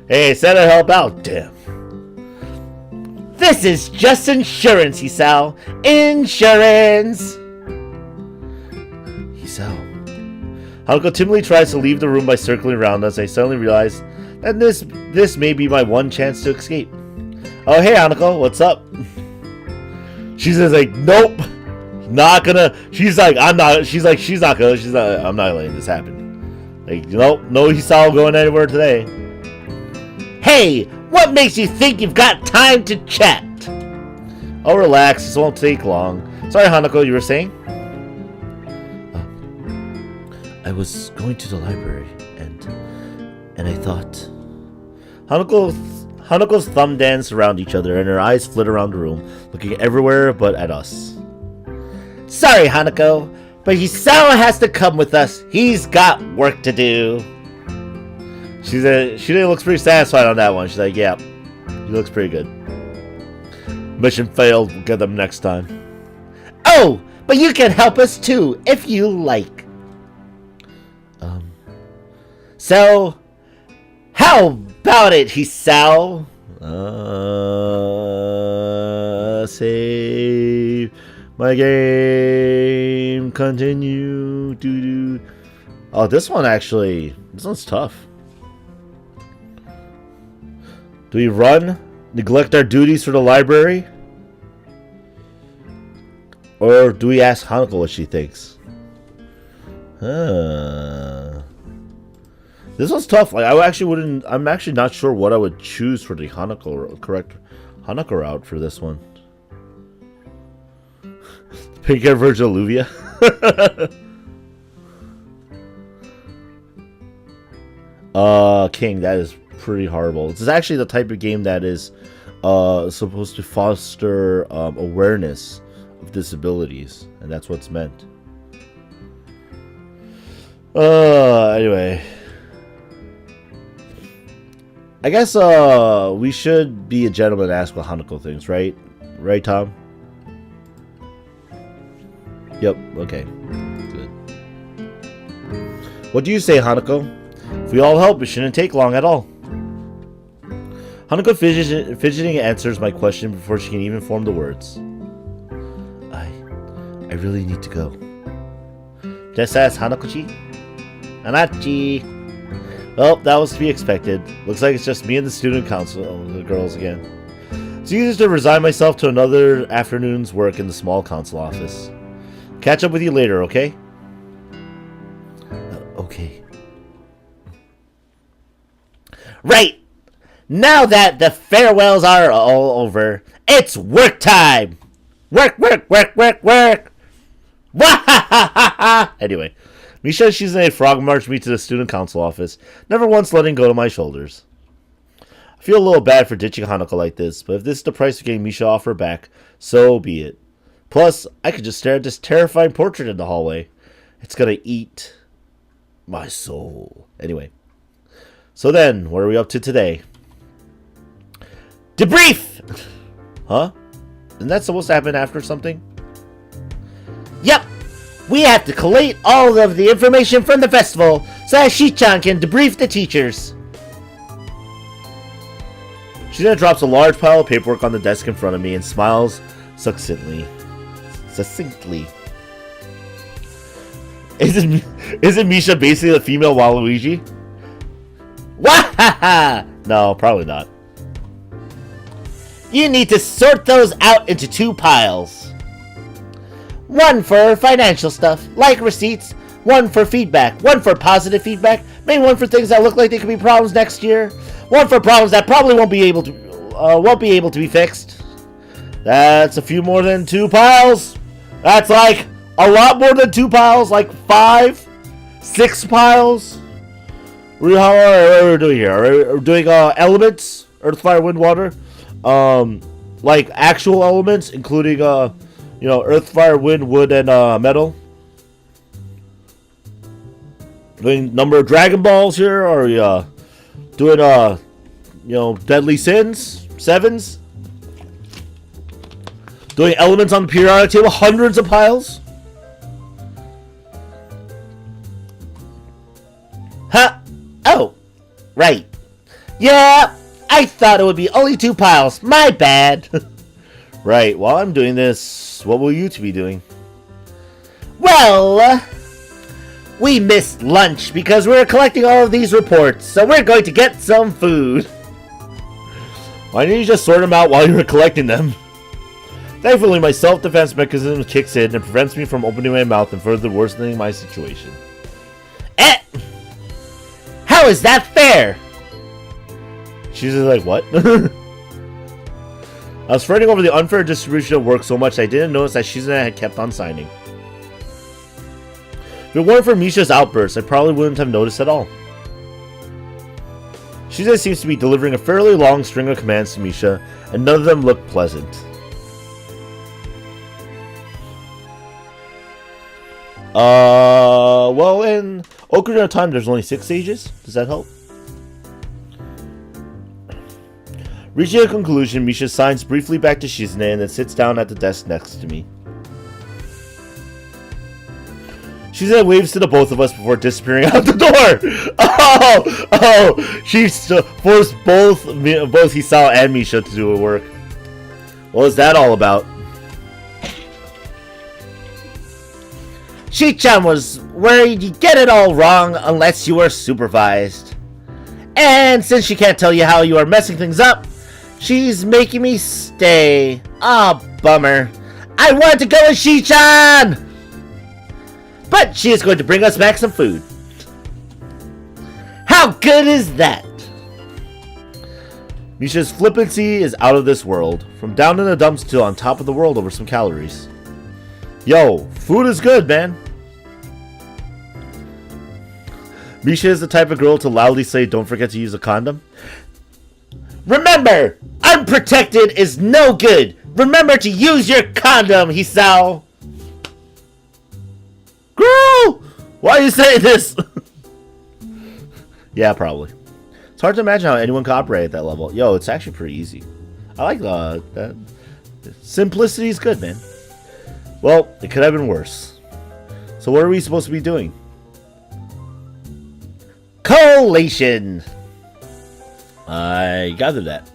Hey, said I'd help out. Damn. This is just insurance, Hisao. Insurance! Hisao. Hanako timidly tries to leave the room by circling around us. I suddenly realize that this may be my one chance to escape. Oh, hey, Hanako, what's up? She's like, nope. Not gonna. She's like, I'm not. She's like, she's not gonna. She's not. I'm not letting this happen. Like, nope, no Hisao going anywhere today. Hey, what makes you think you've got time to chat? Oh, relax. This won't take long. Sorry, Hanako, you were saying? I was going to the library, and I thought... Hanako's thumb danced around each other, and her eyes flit around the room, looking everywhere but at us. Sorry, Hanako, but Hisao has to come with us. He's got work to do. She looks pretty satisfied on that one. She's like, yeah, he looks pretty good. Mission failed. We'll get them next time. Oh, but you can help us too, if you like. So, how about it, Hisao? Save my game. Continue. Doo-doo. Oh, this one's tough. Do we run? Neglect our duties for the library? Or do we ask Hanako what she thinks? This one's tough. Like, I'm actually not sure what I would choose for the correct Hanako route for this one. Pink hair version of Luvia. King, that is pretty horrible. This is actually the type of game that is supposed to foster awareness of disabilities, and that's what's meant. Anyway, I guess we should be a gentleman and ask what Hanako thinks, right? Right, Tom? Yep, okay. Good. What do you say, Hanako? If we all help, it shouldn't take long at all. Hanako fidgeting answers my question before she can even form the words. I really need to go. Just ask Hanako-chi. Anachi. Well, that was to be expected. Looks like it's just me and the student council, the girls again. It's easier to resign myself to another afternoon's work in the small council office. Catch up with you later, okay? Okay. Right! Now that the farewells are all over, it's work time! Work, work, work, work, work! Wahahaha! Anyway, Misha and Shizune frog marched me to the student council office, never once letting go to my shoulders. I feel a little bad for ditching Hanako like this, but if this is the price of getting Misha off her back, so be it. Plus, I could just stare at this terrifying portrait in the hallway. It's gonna eat my soul. Anyway. So then, what are we up to today? Debrief! Huh? Isn't that supposed to happen after something? Yep! We have to collate all of the information from the festival so that Shi-chan can debrief the teachers. Shizune drops a large pile of paperwork on the desk in front of me and smiles succinctly. Isn't Misha basically the female Waluigi? Wahaha! No, probably not. You need to sort those out into 2 piles. One for financial stuff, like receipts. One for feedback. One for positive feedback. Maybe one for things that look like they could be problems next year. One for problems that probably won't be able to be fixed. That's a few more than 2 piles. That's like a lot more than 2 piles. Like 5, 6 piles. What are we doing here? Are we doing elements? Earth, fire, wind, water. Like actual elements, including earth, fire, wind, wood, and metal. Doing number of Dragon Balls here, or doing deadly sins, 7s. Doing elements on the periodic table, hundreds of piles. Huh? Oh, right. Yeah, I thought it would be only 2 piles. My bad. Right, while I'm doing this, what will you two be doing? Well, we missed lunch because we were collecting all of these reports, so we're going to get some food. Why didn't you just sort them out while you were collecting them? Thankfully, my self-defense mechanism kicks in and prevents me from opening my mouth and further worsening my situation. How is that fair? She's just like, what? I was fretting over the unfair distribution of work so much I didn't notice that Shizune had kept on signing. If it weren't for Misha's outburst, I probably wouldn't have noticed at all. Shizune seems to be delivering a fairly long string of commands to Misha, and none of them look pleasant. Well, in Ocarina of Time, there's only 6 stages. Does that help? Reaching a conclusion, Misha signs briefly back to Shizune and then sits down at the desk next to me. Shizune waves to the both of us before disappearing out the door. Oh! She forced both Hisao and Misha to do her work. What was that all about? Shi-chan was worried you get it all wrong unless you are supervised. And since she can't tell you how you are messing things up, she's making me stay. Ah, bummer. I wanted to go with Shi-chan! But she is going to bring us back some food. How good is that? Misha's flippancy is out of this world. From down in the dumps to on top of the world over some calories. Yo, food is good, man. Misha is the type of girl to loudly say, don't forget to use a condom. Remember, unprotected is no good. Remember to use your condom, Hisao. Girl, why are you saying this? Yeah, probably. It's hard to imagine how anyone could operate at that level. Yo, it's actually pretty easy. I like that. Simplicity is good, man. Well, it could have been worse. So what are we supposed to be doing? Collation. I gathered that.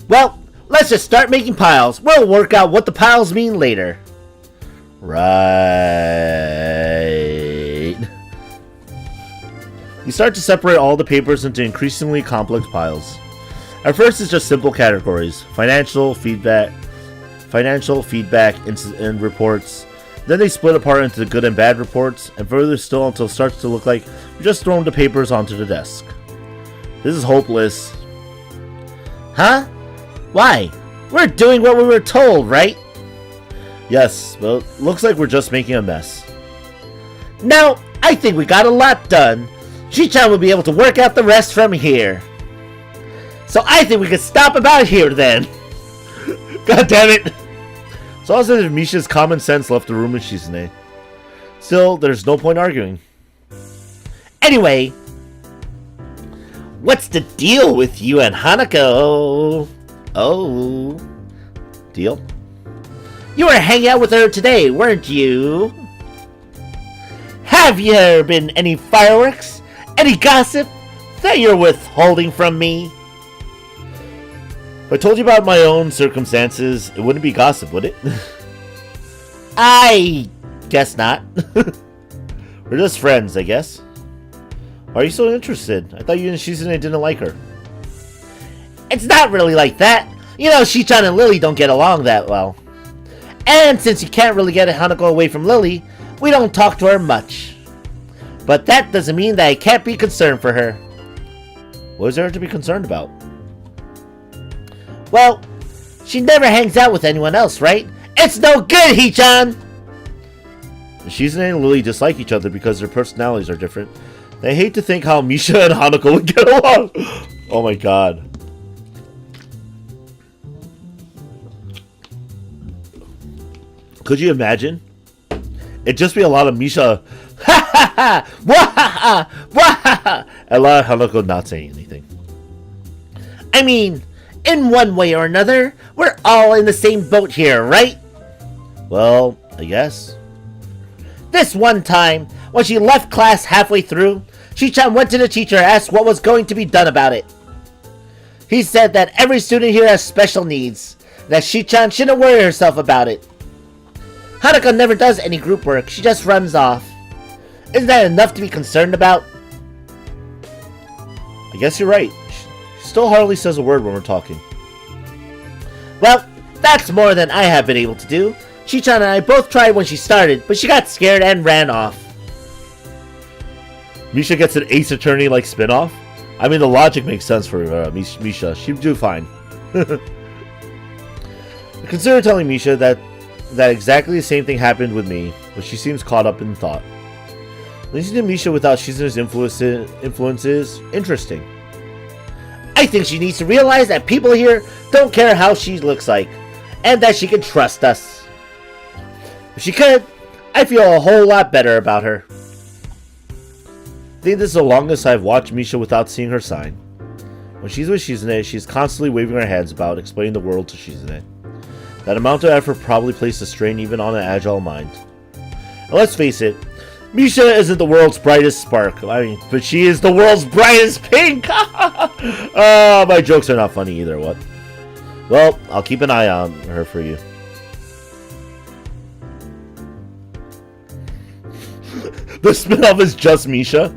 Well, let's just start making piles. We'll work out what the piles mean later. Right. You start to separate all the papers into increasingly complex piles. At first, it's just simple categories: financial feedback, and reports. Then they split apart into the good and bad reports, and further still until it starts to look like you're just throwing the papers onto the desk. This is hopeless. Huh? Why? We're doing what we were told, right? Yes, well, looks like we're just making a mess. No, I think we got a lot done. Shi-chan will be able to work out the rest from here. So I think we could stop about here then. God damn it! It's also as if Misha's common sense left the room with Shizune. Still, there's no point arguing. Anyway, what's the deal with you and Hanako? Oh. Deal? You were hanging out with her today, weren't you? Have there been any fireworks? Any gossip that you're withholding from me? If I told you about my own circumstances, it wouldn't be gossip, would it? I guess not. We're just friends, I guess. Why are you so interested? I thought you and Shizune didn't like her. It's not really like that. You know, Shi-chan and Lily don't get along that well. And since you can't really get Hanako away from Lily, we don't talk to her much. But that doesn't mean that I can't be concerned for her. What is there to be concerned about? Well, she never hangs out with anyone else, right? It's no good, Hee-chan! Shizune and Lily dislike each other because their personalities are different. I hate to think how Misha and Hanako would get along. Oh my god. Could you imagine? It'd just be a lot of Misha ha ha ha wahaha wahaha, a lot of Hanako not saying anything. I mean, in one way or another, we're all in the same boat here, right? Well, I guess. This one time, when she left class halfway through, Shi-chan went to the teacher and asked what was going to be done about it. He said that every student here has special needs, that Shi-chan shouldn't worry herself about it. Hanako never does any group work, she just runs off. Isn't that enough to be concerned about? I guess you're right. She still hardly says a word when we're talking. Well, that's more than I have been able to do. Shi-chan and I both tried when she started, but she got scared and ran off. Misha gets an Ace Attorney-like spin-off? I mean, the logic makes sense for Misha. She'd do fine. I consider telling Misha that exactly the same thing happened with me, but she seems caught up in thought. Listening to Misha without Shizune's influence is interesting. I think she needs to realize that people here don't care how she looks like, and that she can trust us. If she could, I feel a whole lot better about her. I think this is the longest I've watched Misha without seeing her sign. When she's with Shizune, she's constantly waving her hands about, explaining the world to Shizune. That amount of effort probably placed a strain even on an agile mind. And let's face it, Misha isn't the world's brightest spark. I mean, but she is the world's brightest pink! My jokes are not funny either, what? Well, I'll keep an eye on her for you. The spin-off is just Misha?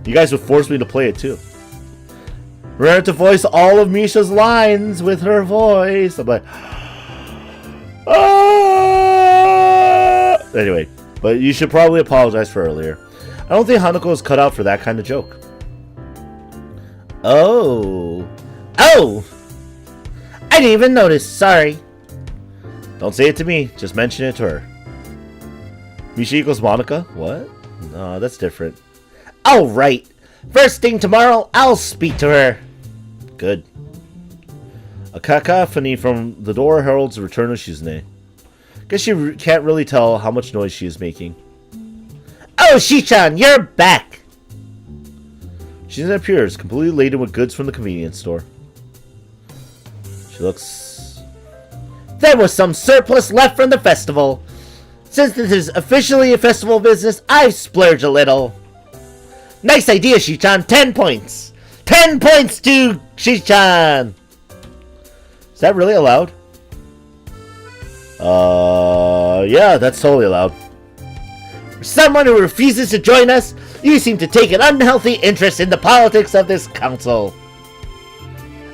You guys would force me to play it too. Remember to voice all of Misha's lines with her voice. I'm like, ah! Anyway, but you should probably apologize for earlier. I don't think Hanako is cut out for that kind of joke. Oh, I didn't even notice. Sorry. Don't say it to me. Just mention it to her. Misha equals Monica? What? No, that's different. All right. First thing tomorrow, I'll speak to her. Good. A cacophony from the door heralds the return of Shizune. Guess you can't really tell how much noise she is making. Oh, Shi-chan, you're back. Shizune appears, completely laden with goods from the convenience store. She looks... There was some surplus left from the festival. Since this is officially a festival business, I've splurged a little. Nice idea, Shi-chan. 10 points. 10 points to Shi-chan. Is that really allowed? Yeah, that's totally allowed. For someone who refuses to join us, you seem to take an unhealthy interest in the politics of this council.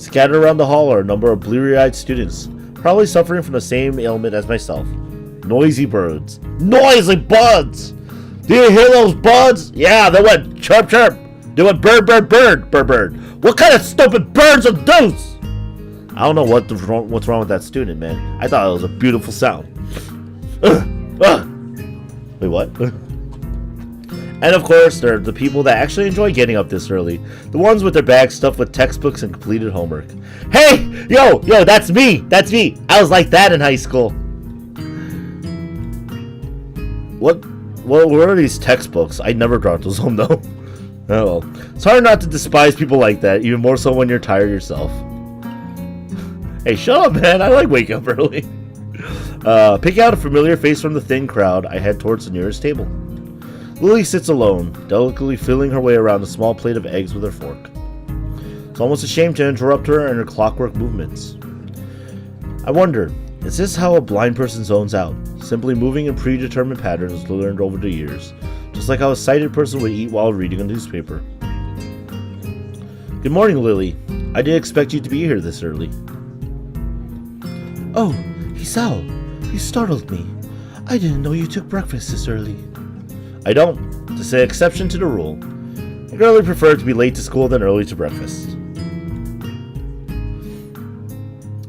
Scattered around the hall are a number of bleary-eyed students, probably suffering from the same ailment as myself. Noisy birds. Noisy buds! Do you hear those buds? Yeah, they went chirp chirp. They went bird bird bird bird bird. What kind of stupid birds are those? I don't know what's wrong with that student, man. I thought it was a beautiful sound. Wait, what? And of course, there are the people that actually enjoy getting up this early. The ones with their bags stuffed with textbooks and completed homework. Hey! Yo, that's me! That's me! I was like that in high school. What are these textbooks? I never brought those home, though. Oh well. It's hard not to despise people like that, even more so when you're tired yourself. Hey, shut up, man. I like waking up early. Picking out a familiar face from the thin crowd, I head towards the nearest table. Lily sits alone, delicately filling her way around a small plate of eggs with her fork. It's almost a shame to interrupt her and her clockwork movements. I wonder, is this how a blind person zones out, simply moving in predetermined patterns learned over the years, just like how a sighted person would eat while reading a newspaper? Good morning, Lily. I didn't expect you to be here this early. Oh, Hisao, you startled me. I didn't know you took breakfast this early. I don't. To say exception to the rule. I generally prefer to be late to school than early to breakfast.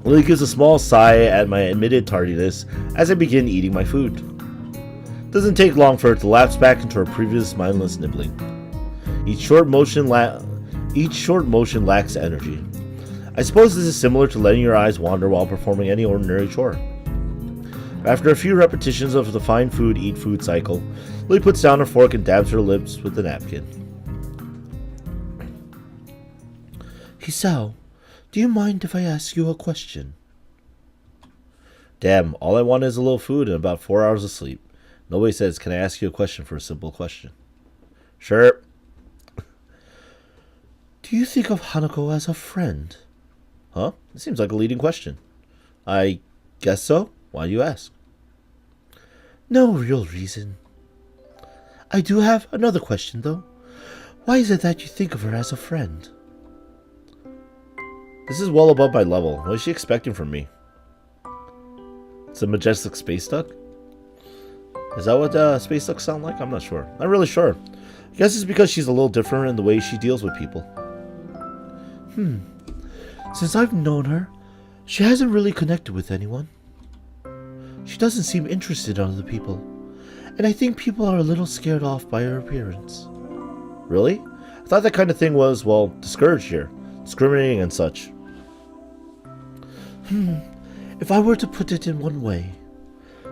Lily gives a small sigh at my admitted tardiness as I begin eating my food. It doesn't take long for her to lapse back into her previous mindless nibbling. Each short motion lacks energy. I suppose this is similar to letting your eyes wander while performing any ordinary chore. After a few repetitions of the find food, eat food cycle, Lily puts down her fork and dabs her lips with the napkin. Hisao, do you mind if I ask you a question? Damn, all I want is a little food and about 4 hours of sleep. Nobody says, can I ask you a question for a simple question? Sure. Do you think of Hanako as a friend? Huh? It seems like a leading question. I guess so. Why do you ask? No real reason. I do have another question, though. Why is it that you think of her as a friend? This is well above my level. What is she expecting from me? It's a majestic space duck? Is that what space ducks sound like? I'm not sure. Not really sure. I guess it's because she's a little different in the way she deals with people. Since I've known her, she hasn't really connected with anyone. She doesn't seem interested in other people, and I think people are a little scared off by her appearance. Really? I thought that kind of thing was, well, discouraged here. Discriminating and such. If I were to put it in one way.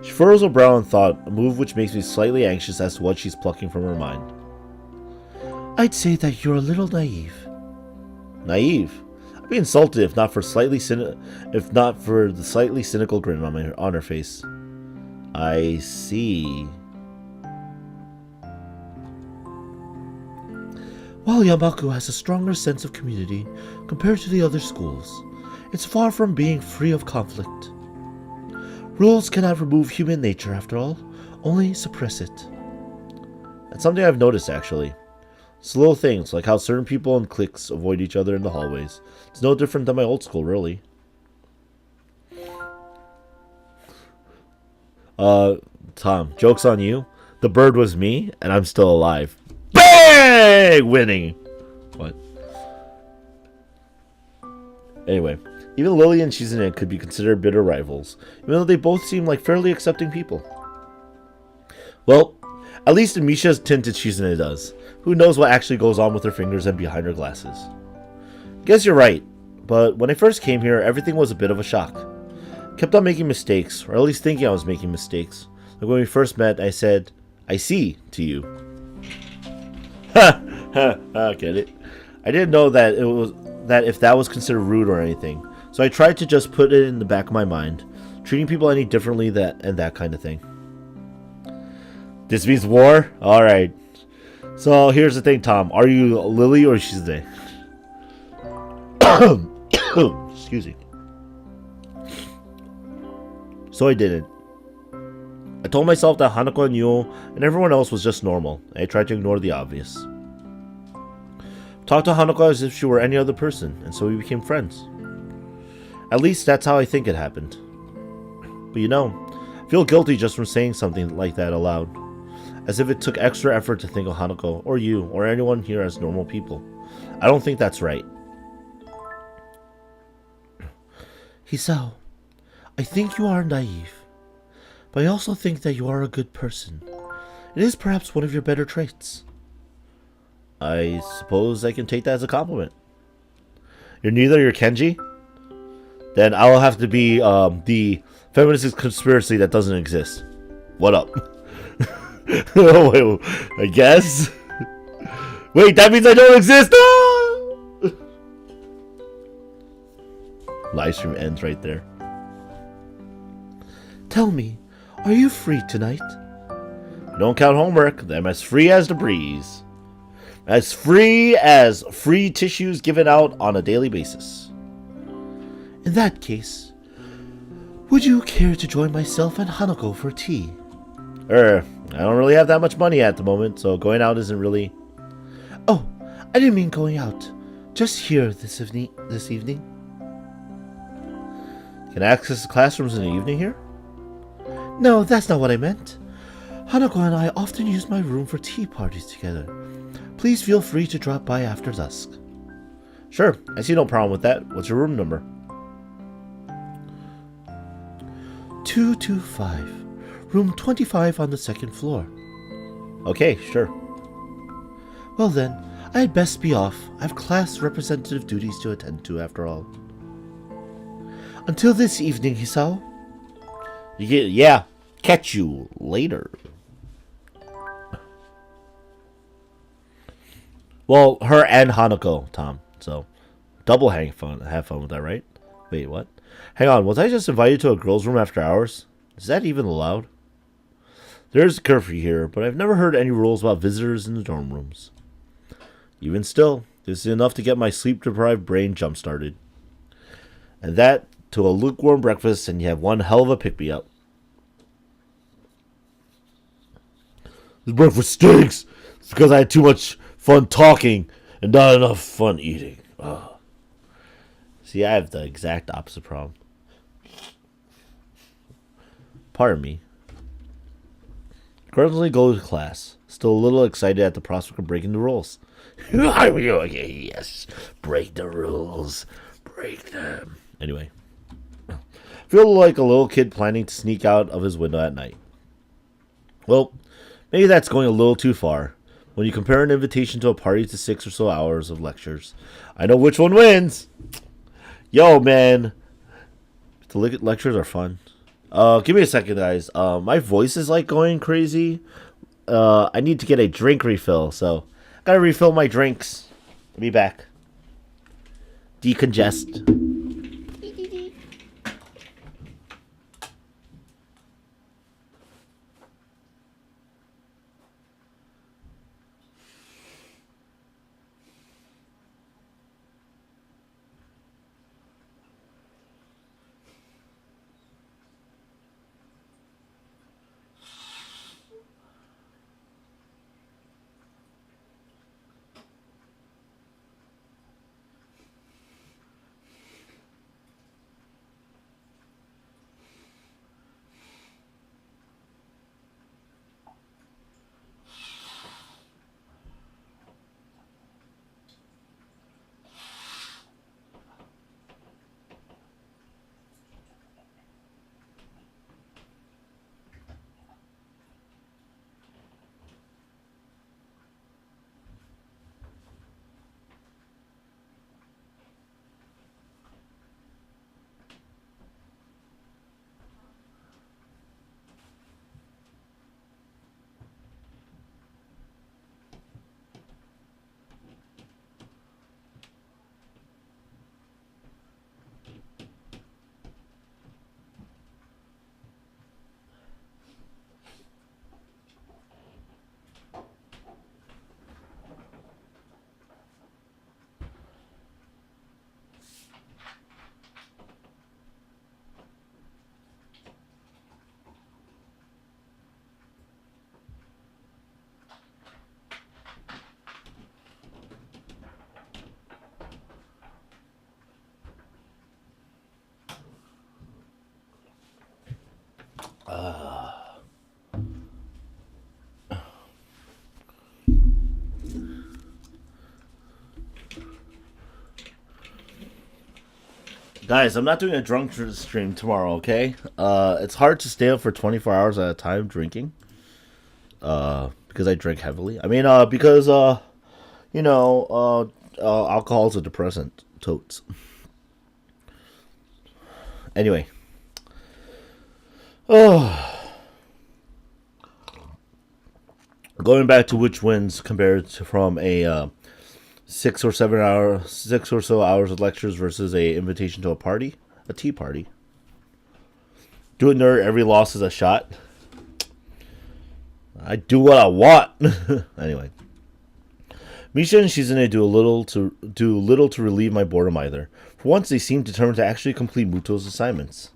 She furrows her brow in thought, a move which makes me slightly anxious as to what she's plucking from her mind. I'd say that you're a little naive. Naive? I'd be insulted if not for the slightly cynical grin on her face. I see. While Yamaku has a stronger sense of community compared to the other schools, it's far from being free of conflict. Rules cannot remove human nature, after all, only suppress it. That's something I've noticed, actually. It's little things, like how certain people and cliques avoid each other in the hallways. It's no different than my old school, really. Tom, joke's on you. The bird was me, and I'm still alive. Bang! Winning! What? Anyway, even Lily and Shizune could be considered bitter rivals, even though they both seem like fairly accepting people. Well, at least Misha's tinted Shizune does. Who knows what actually goes on with her fingers and behind her glasses. Guess you're right, but when I first came here, everything was a bit of a shock. Kept on making mistakes, or at least thinking I was making mistakes. Like when we first met, I said, I see, to you. Get it? I didn't know that if that was considered rude or anything, so I tried to just put it in the back of my mind, treating people any differently and that kind of thing. This means war? Alright. So here's the thing, Tom. Are you Lily or Shizune? Excuse me. So I didn't. I told myself that Hanako and Yuo and everyone else was just normal, and I tried to ignore the obvious. Talked to Hanako as if she were any other person, and so we became friends. At least that's how I think it happened. But I feel guilty just from saying something like that aloud. As if it took extra effort to think of Hanako, or you, or anyone here as normal people. I don't think that's right. Hisao, I think you are naive, but I also think that you are a good person. It is perhaps one of your better traits. I suppose I can take that as a compliment. You're Kenji? Then I'll have to be the feminist conspiracy that doesn't exist. What up? Oh, wait, I guess? Wait, that means I don't exist! Ah! Livestream ends right there. Tell me, are you free tonight? Don't count homework. I'm as free as the breeze. As free as free tissues given out on a daily basis. In that case, would you care to join myself and Hanako for tea? I don't really have that much money at the moment, so going out isn't really... Oh, I didn't mean going out. Just here this evening. Can I access the classrooms in the evening here? No, that's not what I meant. Hanako and I often use my room for tea parties together. Please feel free to drop by after dusk. Sure, I see no problem with that. What's your room number? 225. Room 25 on the second floor. Okay, sure. Well then, I had best be off. I have class representative duties to attend to after all. Until this evening, Hisao. Yeah, catch you later. Well, her and Hanako, Tom. So, double have fun with that, right? Wait, what? Hang on, was I just invited to a girl's room after hours? Is that even allowed? There's a curfew here, but I've never heard any rules about visitors in the dorm rooms. Even still, this is enough to get my sleep-deprived brain jump-started. And that to a lukewarm breakfast, and you have one hell of a pick-me-up. This breakfast stinks! It's because I had too much fun talking and not enough fun eating. Ugh. See, I have the exact opposite problem. Pardon me. Currently go to class. Still a little excited at the prospect of breaking the rules. Yes, break the rules. Break them. Anyway. Feel like a little kid planning to sneak out of his window at night. Well, maybe that's going a little too far. When you compare an invitation to a party to 6 or so hours of lectures, I know which one wins. Yo, man. The lectures are fun. Give me a second, guys. My voice is like going crazy. I need to get a drink refill, so gotta refill my drinks. I'll be back. Decongest. Guys, I'm not doing a drunk stream tomorrow, okay? It's hard to stay up for 24 hours at a time drinking. Because I drink heavily. I mean, because, alcohol's a depressant. Totes. Anyway. Going back to which wins compared to from a 6 or so hours of lectures versus a invitation to a tea party. Do it, nerd. Every loss is a shot. I do what I want. Anyway, Misha and Shizune do little to relieve my boredom either. For once, they seem determined to actually complete Muto's assignments.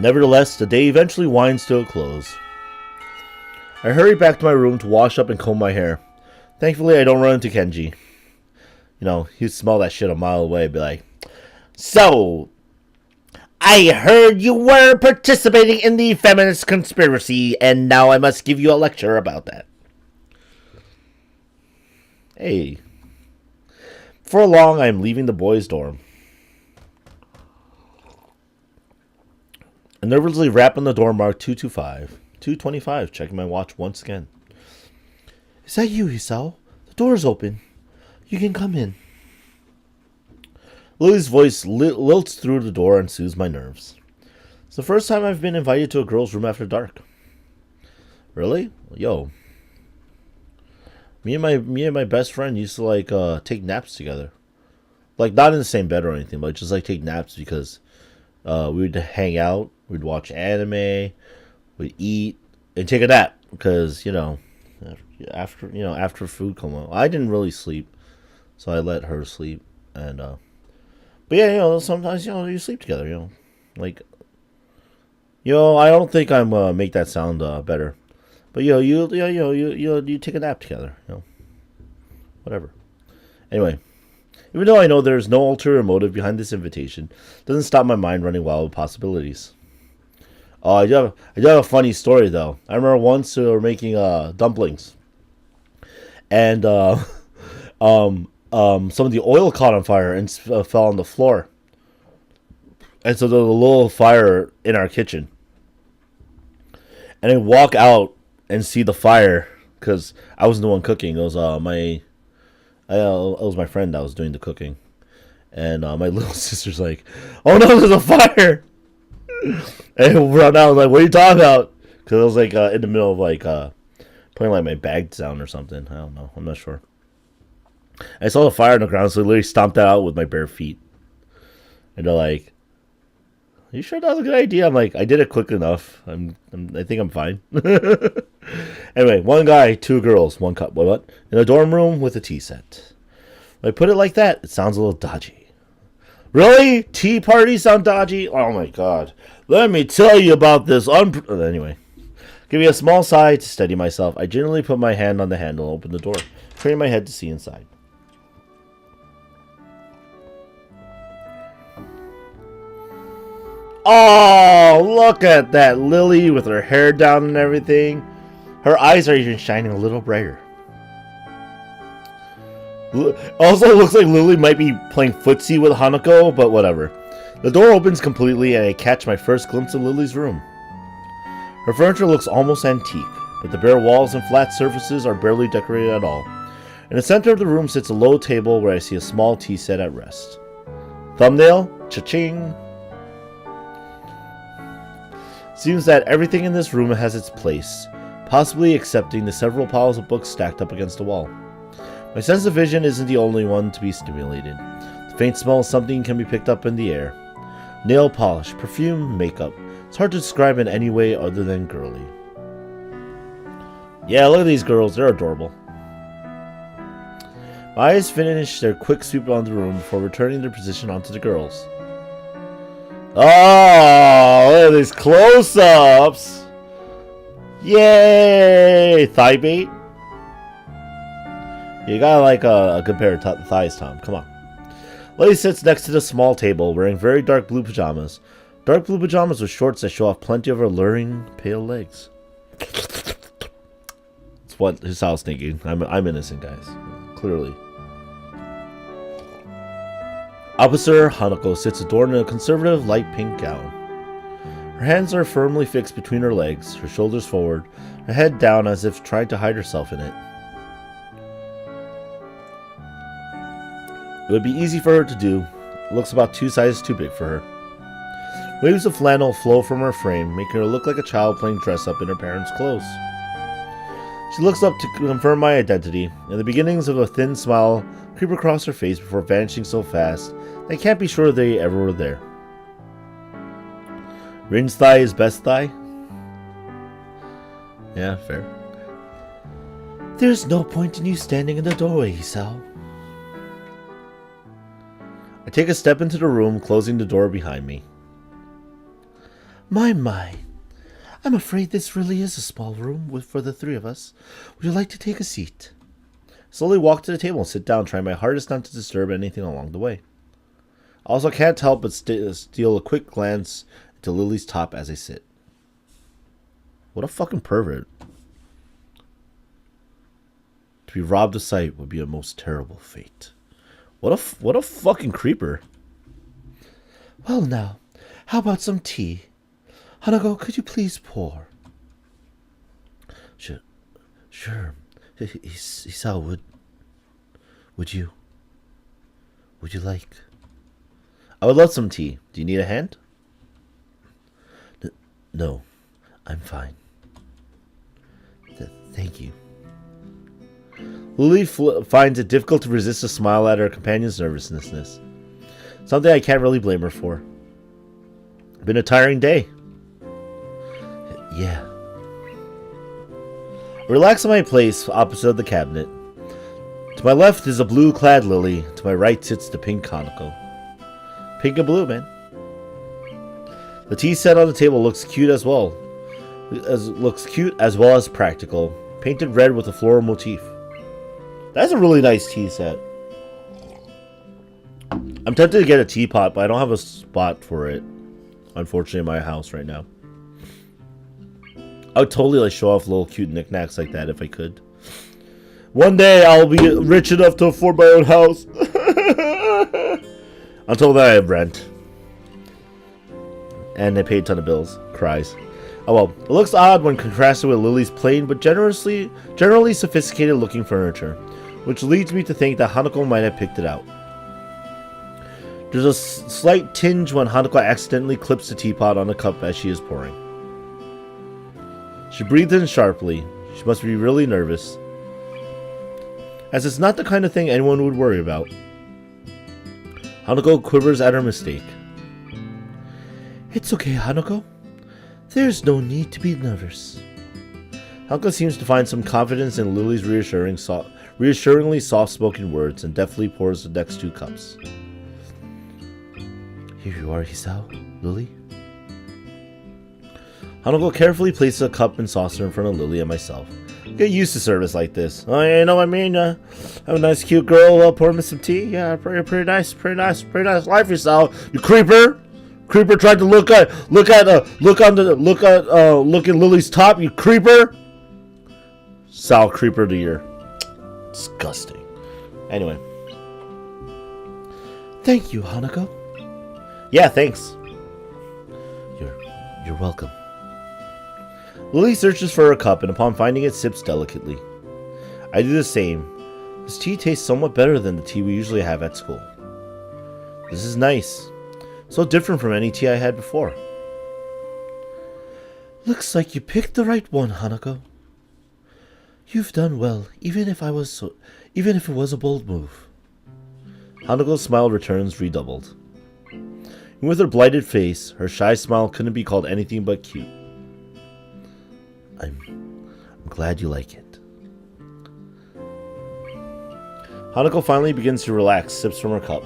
Nevertheless, the day eventually winds to a close. I hurry back to my room to wash up and comb my hair. Thankfully, I don't run into Kenji. He'd smell that shit a mile away and be like, "So, I heard you were participating in the feminist conspiracy, and now I must give you a lecture about that." Hey. Before long, I am leaving the boys' dorm. I nervously rap on the door marked 225. 225, checking my watch once again. "Is that you, Hisao? The door's open. You can come in." Lily's voice lilts through the door and soothes my nerves. It's the first time I've been invited to a girl's room after dark. Really? Yo. Me and my best friend used to take naps together. Like not in the same bed or anything, but just take naps because we'd hang out, we'd watch anime, we'd eat, and take a nap because after food come out. I didn't really sleep, so I let her sleep, and but yeah, sometimes you sleep together, I don't think I'm make that sound better, but you take a nap together, whatever. Anyway, even though I know there's no ulterior motive behind this invitation, it doesn't stop my mind running wild with possibilities. Oh, I do have a funny story though. I remember once we were making dumplings, and some of the oil caught on fire and fell on the floor, and so there was a little fire in our kitchen. And I walk out and see the fire because I wasn't the one cooking. It was it was my friend that was doing the cooking, and my little sister's like, "Oh no, there's a fire!" And I run out. I was like, "What are you talking about?" Because I was in the middle of putting my bags down or something. I don't know. I'm not sure. I saw the fire on the ground, so I literally stomped it out with my bare feet. And they're like, "Are you sure that was a good idea?" I'm like, "I did it quick enough. I think I'm fine." Anyway, one guy, two girls, one cup. What? In a dorm room with a tea set. When I put it like that, it sounds a little dodgy. Really? Tea parties sound dodgy? Oh my god. Let me tell you about this. Anyway. Give me a small sigh to steady myself. I generally put my hand on the handle and open the door, turning my head to see inside. Oh, look at that Lily with her hair down and everything. Her eyes are even shining a little brighter. Also, it looks like Lily might be playing footsie with Hanako, but whatever. The door opens completely and I catch my first glimpse of Lily's room. Her furniture looks almost antique, but the bare walls and flat surfaces are barely decorated at all. In the center of the room sits a low table where I see a small tea set at rest. Thumbnail? Cha-ching! Seems that everything in this room has its place, possibly excepting the several piles of books stacked up against the wall. My sense of vision isn't the only one to be stimulated. The faint smell of something can be picked up in the air. Nail polish, perfume, makeup. It's hard to describe in any way other than girly. Yeah, look at these girls. They're adorable. My eyes finish their quick sweep around the room before returning their position onto the girls. Oh, look at these close-ups. Yay! Thigh bait? You gotta compare thighs, Tom. Come on. Lily sits next to the small table wearing very dark blue pajamas, Dark blue pajamas with shorts that show off plenty of her alluring, pale legs. It's what Hisao's thinking. I'm innocent, guys. Clearly. Opposite her, Hanako sits adorned in a conservative light pink gown. Her hands are firmly fixed between her legs, her shoulders forward, her head down as if trying to hide herself in it. It would be easy for her to do. It looks about 2 sizes too big for her. Waves of flannel flow from her frame, making her look like a child playing dress-up in her parents' clothes. She looks up to confirm my identity, and the beginnings of a thin smile creep across her face before vanishing so fast that I can't be sure they ever were there. Rin's thigh is best thigh? Yeah, fair. There's no point in you standing in the doorway, Hisao. I take a step into the room, closing the door behind me. My. I'm afraid this really is a small room for the 3 of us. Would you like to take a seat? I slowly walk to the table and sit down, trying my hardest not to disturb anything along the way. I also can't help but steal a quick glance into Lily's top as I sit. What a fucking pervert. To be robbed of sight would be a most terrible fate. What a fucking creeper. Well now, how about some tea? Hanako, could you please pour? Sure. Hisao, would you like? I would love some tea. Do you need a hand? No, I'm fine. Thank you. Lily finds it difficult to resist a smile at her companion's nervousness. Something I can't really blame her for. Been a tiring day. Yeah. I relax in my place opposite the cabinet. To my left is a blue-clad Lily. To my right sits the pink Hanako. Pink and blue, man. The tea set on the table looks cute as well. As well as practical. Painted red with a floral motif. That's a really nice tea set. I'm tempted to get a teapot, but I don't have a spot for it. Unfortunately, in my house right now. I would totally show off little cute knickknacks like that if I could. One day I'll be rich enough to afford my own house. Until then I have rent. And I pay a ton of bills. Cries. Oh well, it looks odd when contrasted with Lily's plain but generally sophisticated looking furniture, which leads me to think that Hanako might have picked it out. There's a slight tinge when Hanako accidentally clips the teapot on a cup as she is pouring. She breathed in sharply. She must be really nervous, as it's not the kind of thing anyone would worry about. Hanako quivers at her mistake. It's okay, Hanako. There's no need to be nervous. Hanako seems to find some confidence in Lily's reassuringly soft-spoken words and deftly pours the next 2 cups. Here you are, Hisao. Lily? Hanako carefully places a cup and saucer in front of Lily and myself. Get used to service like this. Oh, you know what I mean? Have a nice cute girl pour me some tea. Yeah, pretty nice life yourself. You creeper! Creeper tried to look at Lily's top. You creeper! Sal creeper of the year. Disgusting. Anyway. Thank you, Hanako. Yeah, thanks. You're welcome. Lily searches for her cup and upon finding it sips delicately. I do the same. This tea tastes somewhat better than the tea we usually have at school. This is nice. So different from any tea I had before. Looks like you picked the right one, Hanako. You've done well, even if it was a bold move. Hanako's smile returns redoubled. And with her blighted face, her shy smile couldn't be called anything but cute. I'm glad you like it. Hanako finally begins to relax, sips from her cup.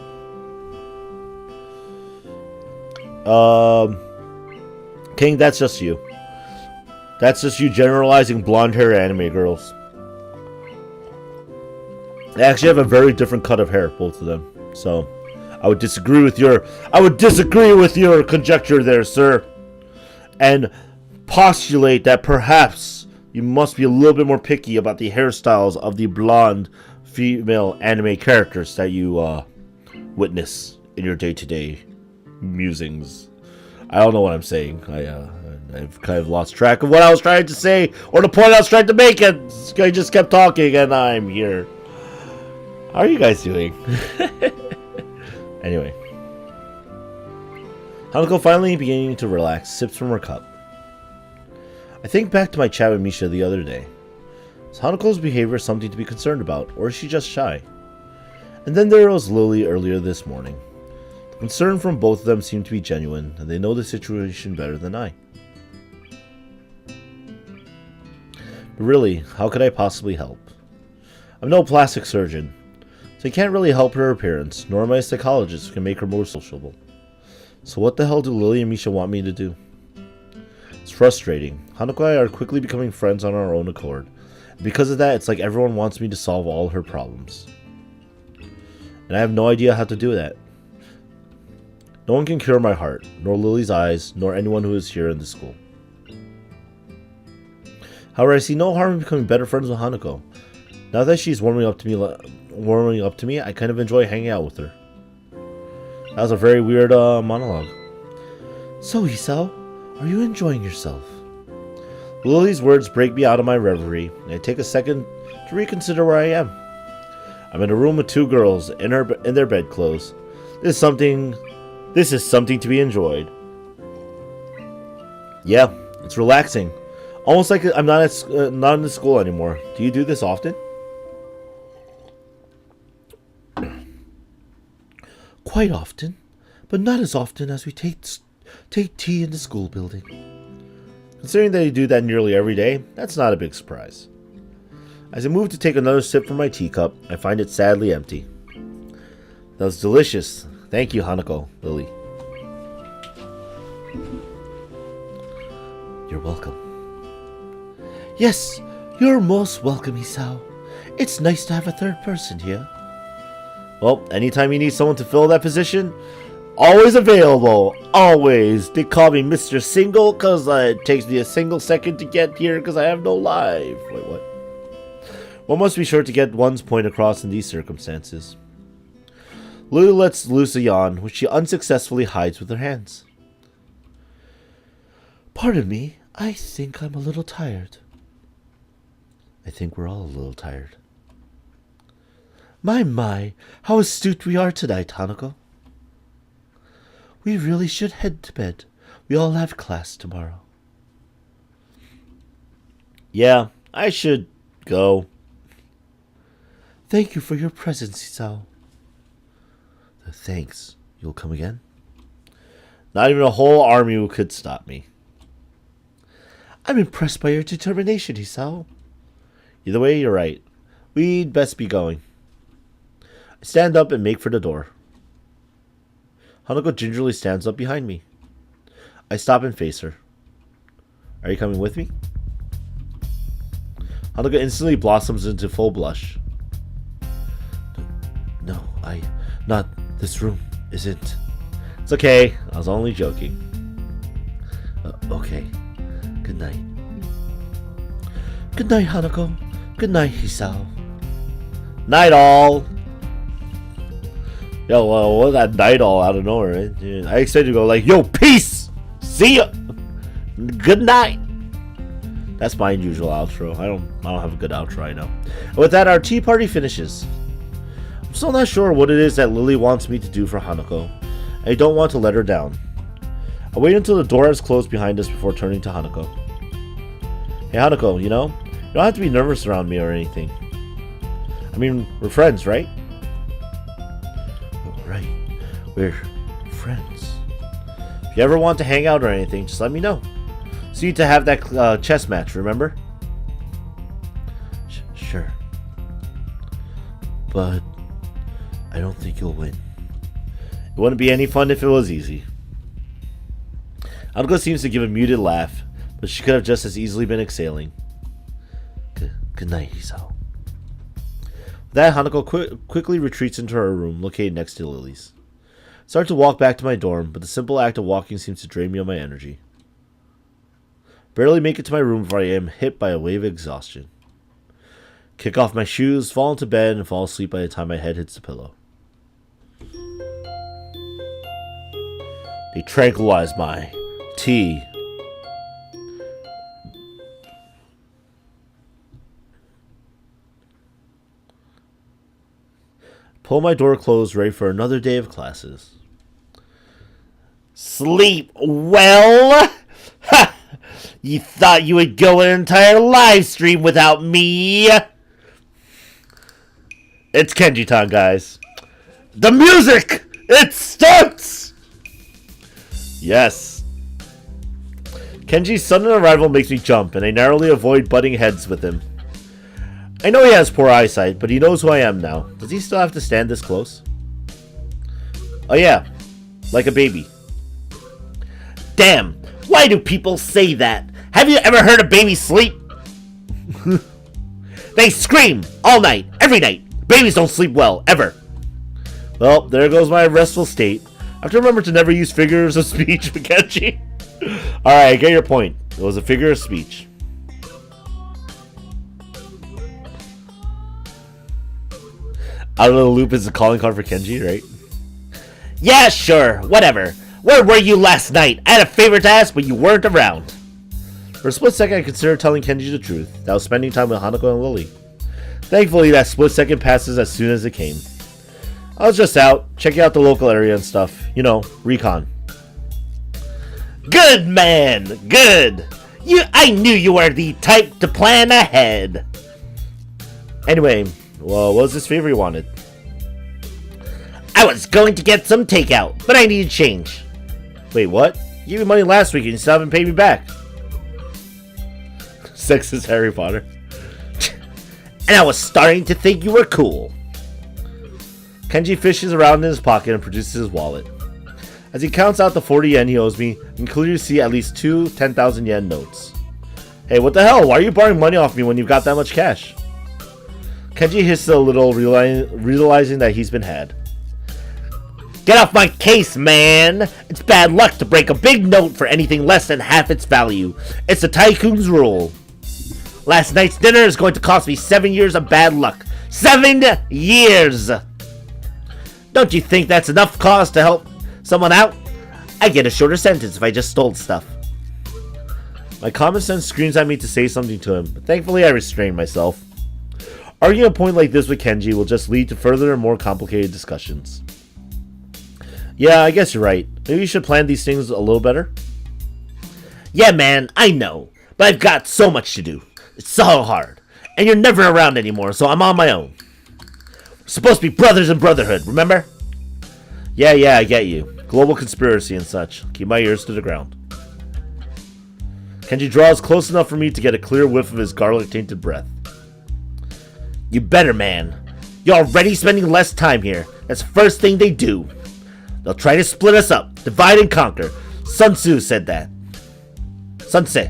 King, that's just you. That's just you generalizing blonde hair anime girls. They actually have a very different cut of hair, both of them. So, I would disagree with your conjecture there, sir, and postulate that perhaps you must be a little bit more picky about the hairstyles of the blonde female anime characters that you witness in your day-to-day musings. I don't know what I'm saying. I've kind of lost track of what I was trying to say, or the point I was trying to make, and I just kept talking, and I'm here. How are you guys doing? Anyway. Hanako, finally beginning to relax, sips from her cup. I think back to my chat with Misha the other day. Is Hanako's behavior something to be concerned about, or is she just shy? And then there was Lily earlier this morning. The concern from both of them seemed to be genuine, and they know the situation better than I. But really, how could I possibly help? I'm no plastic surgeon, so I can't really help her appearance, nor am I a psychologist who can make her more sociable. So what the hell do Lily and Misha want me to do? It's frustrating. Hanako and I are quickly becoming friends on our own accord. And because of that, it's like everyone wants me to solve all her problems. And I have no idea how to do that. No one can cure my heart, nor Lily's eyes, nor anyone who is here in the school. However, I see no harm in becoming better friends with Hanako. Now that she's warming up to me, I kind of enjoy hanging out with her. That was a very weird monologue. So, Hisao, are you enjoying yourself? Lily's words break me out of my reverie, and I take a second to reconsider where I am. I'm in a room with two girls in their bedclothes. This is something to be enjoyed. Yeah, it's relaxing. Almost like I'm not in the school anymore. Do you do this often? Quite often, but not as often as we take tea in the school building. Considering that you do that nearly every day, that's not a big surprise. As I move to take another sip from my teacup, I find it sadly empty. That was delicious. Thank you, Hanako, Lily. You're welcome. Yes, you're most welcome, Hisao. It's nice to have a third person here. Well, anytime you need someone to fill that position, always available. Always. They call me Mr. Single because it takes me a single second to get here because I have no life. Wait, what? One must be sure to get one's point across in these circumstances. Lily lets loose a yawn, which she unsuccessfully hides with her hands. Pardon me, I think I'm a little tired. I think we're all a little tired. My, how astute we are tonight, Hanako. We really should head to bed. We all have class tomorrow. Yeah, I should go. Thank you for your presence, Hisao. Thanks. You'll come again? Not even a whole army could stop me. I'm impressed by your determination, Hisao. Either way, you're right. We'd best be going. I stand up and make for the door. Hanako gingerly stands up behind me. I stop and face her. Are you coming with me? Hanako instantly blossoms into full blush. No, not this room isn't. It's okay. I was only joking. Okay. Good night. Good night, Hanako. Good night, Hisao. Night all. Yo, what was that night all out of nowhere? Right? I expected to go like, yo, peace! See ya! Good night! That's my usual outro. I don't have a good outro right now. And with that, our tea party finishes. I'm still not sure what it is that Lily wants me to do for Hanako. I don't want to let her down. I wait until the door has closed behind us before turning to Hanako. Hey Hanako, you don't have to be nervous around me or anything. I mean, we're friends, right? Right. We're friends. If you ever want to hang out or anything, just let me know. See you to have that chess match, remember? Sure. But I don't think you'll win. It wouldn't be any fun if it was easy. Hanako seems to give a muted laugh, but she could have just as easily been exhaling. Good night, Hisao. With that, Hanako quickly retreats into her room, located next to Lily's. Start to walk back to my dorm, but the simple act of walking seems to drain me of my energy. Barely make it to my room before I am hit by a wave of exhaustion. Kick off my shoes, fall into bed, and fall asleep by the time my head hits the pillow. They tranquilize my tea. Pull my door closed, ready for another day of classes. Sleep well? Ha! You thought you would go an entire live stream without me? It's Kenji-tan, guys. The music! It starts! Yes. Kenji's sudden arrival makes me jump, and I narrowly avoid butting heads with him. I know he has poor eyesight, but he knows who I am now. Does he still have to stand this close? Oh yeah, like a baby. Damn, why do people say that? Have you ever heard a baby sleep? They scream all night, every night. Babies don't sleep well, ever. Well, there goes my restful state. I have to remember to never use figures of speech with Kenji. Alright, I get your point. It was a figure of speech. Out of the loop is a calling card for Kenji, right? Yeah, sure, whatever. Where were you last night? I had a favor to ask, but you weren't around. For a split second, I considered telling Kenji the truth. That I was spending time with Hanako and Lily. Thankfully, that split second passes as soon as it came. I was just out, checking out the local area and stuff. You know, recon. Good man, good. I knew you were the type to plan ahead. Anyway, well, what was this favor you wanted? I was going to get some takeout, but I needed change. Wait, what? You gave me money last week and you still haven't paid me back. Sexist Harry Potter. And I was starting to think you were cool. Kenji fishes around in his pocket and produces his wallet. As he counts out the 40 yen he owes me, you can clearly see at least two 10,000 yen notes. Hey, what the hell? Why are you borrowing money off me when you've got that much cash? Kenji hisses a little, realizing that he's been had. Get off my case, man! It's bad luck to break a big note for anything less than half its value. It's the tycoon's rule. Last night's dinner is going to cost me 7 years of bad luck. 7 years! Don't you think that's enough cause to help someone out? I get a shorter sentence if I just stole stuff. My common sense screams at me to say something to him, but thankfully I restrain myself. Arguing a point like this with Kenji will just lead to further and more complicated discussions. Yeah, I guess you're right. Maybe you should plan these things a little better. Yeah, man, I know. But I've got so much to do. It's so hard. And you're never around anymore, so I'm on my own. We're supposed to be brothers in brotherhood, remember? Yeah, I get you. Global conspiracy and such. Keep my ears to the ground. Kenji draws close enough for me to get a clear whiff of his garlic-tainted breath. You better, man. You're already spending less time here. That's the first thing they do. They'll try to split us up, divide and conquer. Sun Tzu said that. Sun Tzu.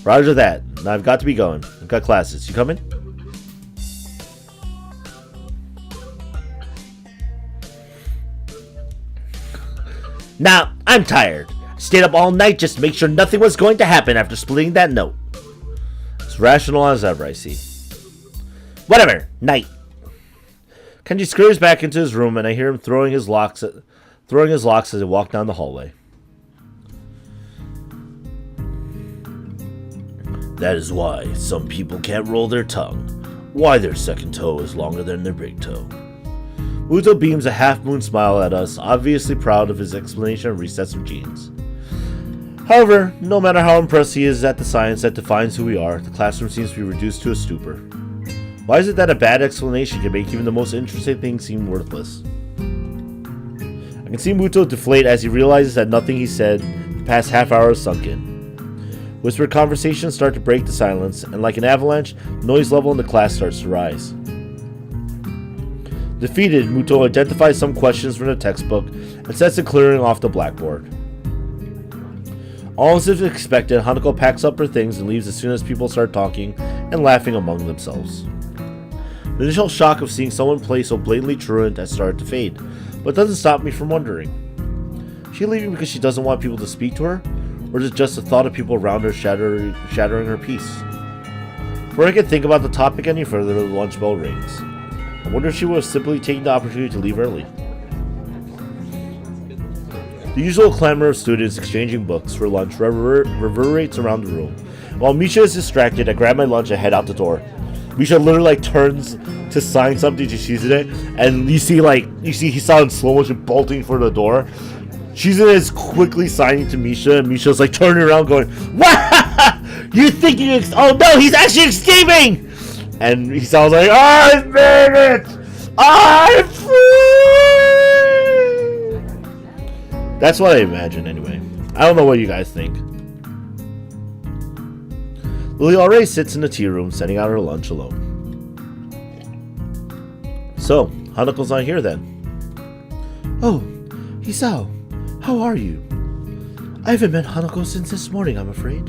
Roger that. Now I've got to be going. I've got classes. You coming? Nah, I'm tired. I stayed up all night just to make sure nothing was going to happen after splitting that note. As rational as ever, I see. Whatever. Night. Kenji scurries back into his room, and I hear him throwing his locks as I walk down the hallway. That is why some people can't roll their tongue. Why their second toe is longer than their big toe. Muto beams a half-moon smile at us, obviously proud of his explanation of recessive genes. However, no matter how impressed he is at the science that defines who we are, the classroom seems to be reduced to a stupor. Why is it that a bad explanation can make even the most interesting thing seem worthless? I can see Muto deflate as he realizes that nothing he said the past half hour is sunk in. Whispered conversations start to break the silence, and like an avalanche, the noise level in the class starts to rise. Defeated, Muto identifies some questions from the textbook and sets it clearing off the blackboard. All as if expected, Hanako packs up her things and leaves as soon as people start talking and laughing among themselves. The initial shock of seeing someone play so blatantly truant has started to fade, but it doesn't stop me from wondering. Is she leaving because she doesn't want people to speak to her? Or is it just the thought of people around her shattering her peace? Before I can think about the topic any further, the lunch bell rings. I wonder if she was simply taking the opportunity to leave early. The usual clamor of students exchanging books for lunch reverberates around the room. While Misha is distracted, I grab my lunch and head out the door. Misha literally turns to sign something to Shizune, and you see he saw in slow motion bolting for the door. Shizune is quickly signing to Misha, and Misha's turning around going, "What? You think oh no, he's actually escaping!" And he sounds like, "I made it! I'm free!" That's what I imagine anyway. I don't know what you guys think. Lily already sits in the tea room, setting out her lunch alone. So, Hanako's not here then. Oh, Hisao, how are you? I haven't met Hanako since this morning, I'm afraid.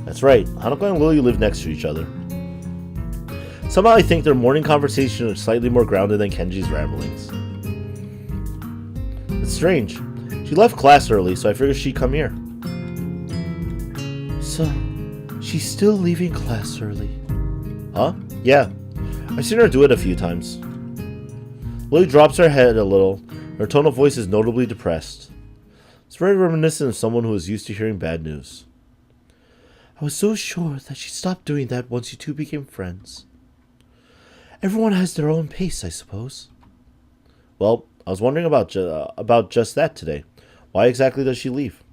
That's right, Hanako and Lily live next to each other. Somehow I think their morning conversation is slightly more grounded than Kenji's ramblings. It's strange. She left class early, so I figured she'd come here. So, she's still leaving class early. Huh? Yeah. I've seen her do it a few times. Lily drops her head a little. Her tone of voice is notably depressed. It's very reminiscent of someone who is used to hearing bad news. I was so sure that she stopped doing that once you two became friends. Everyone has their own pace, I suppose. Well, I was wondering about just that today. Why exactly does she leave?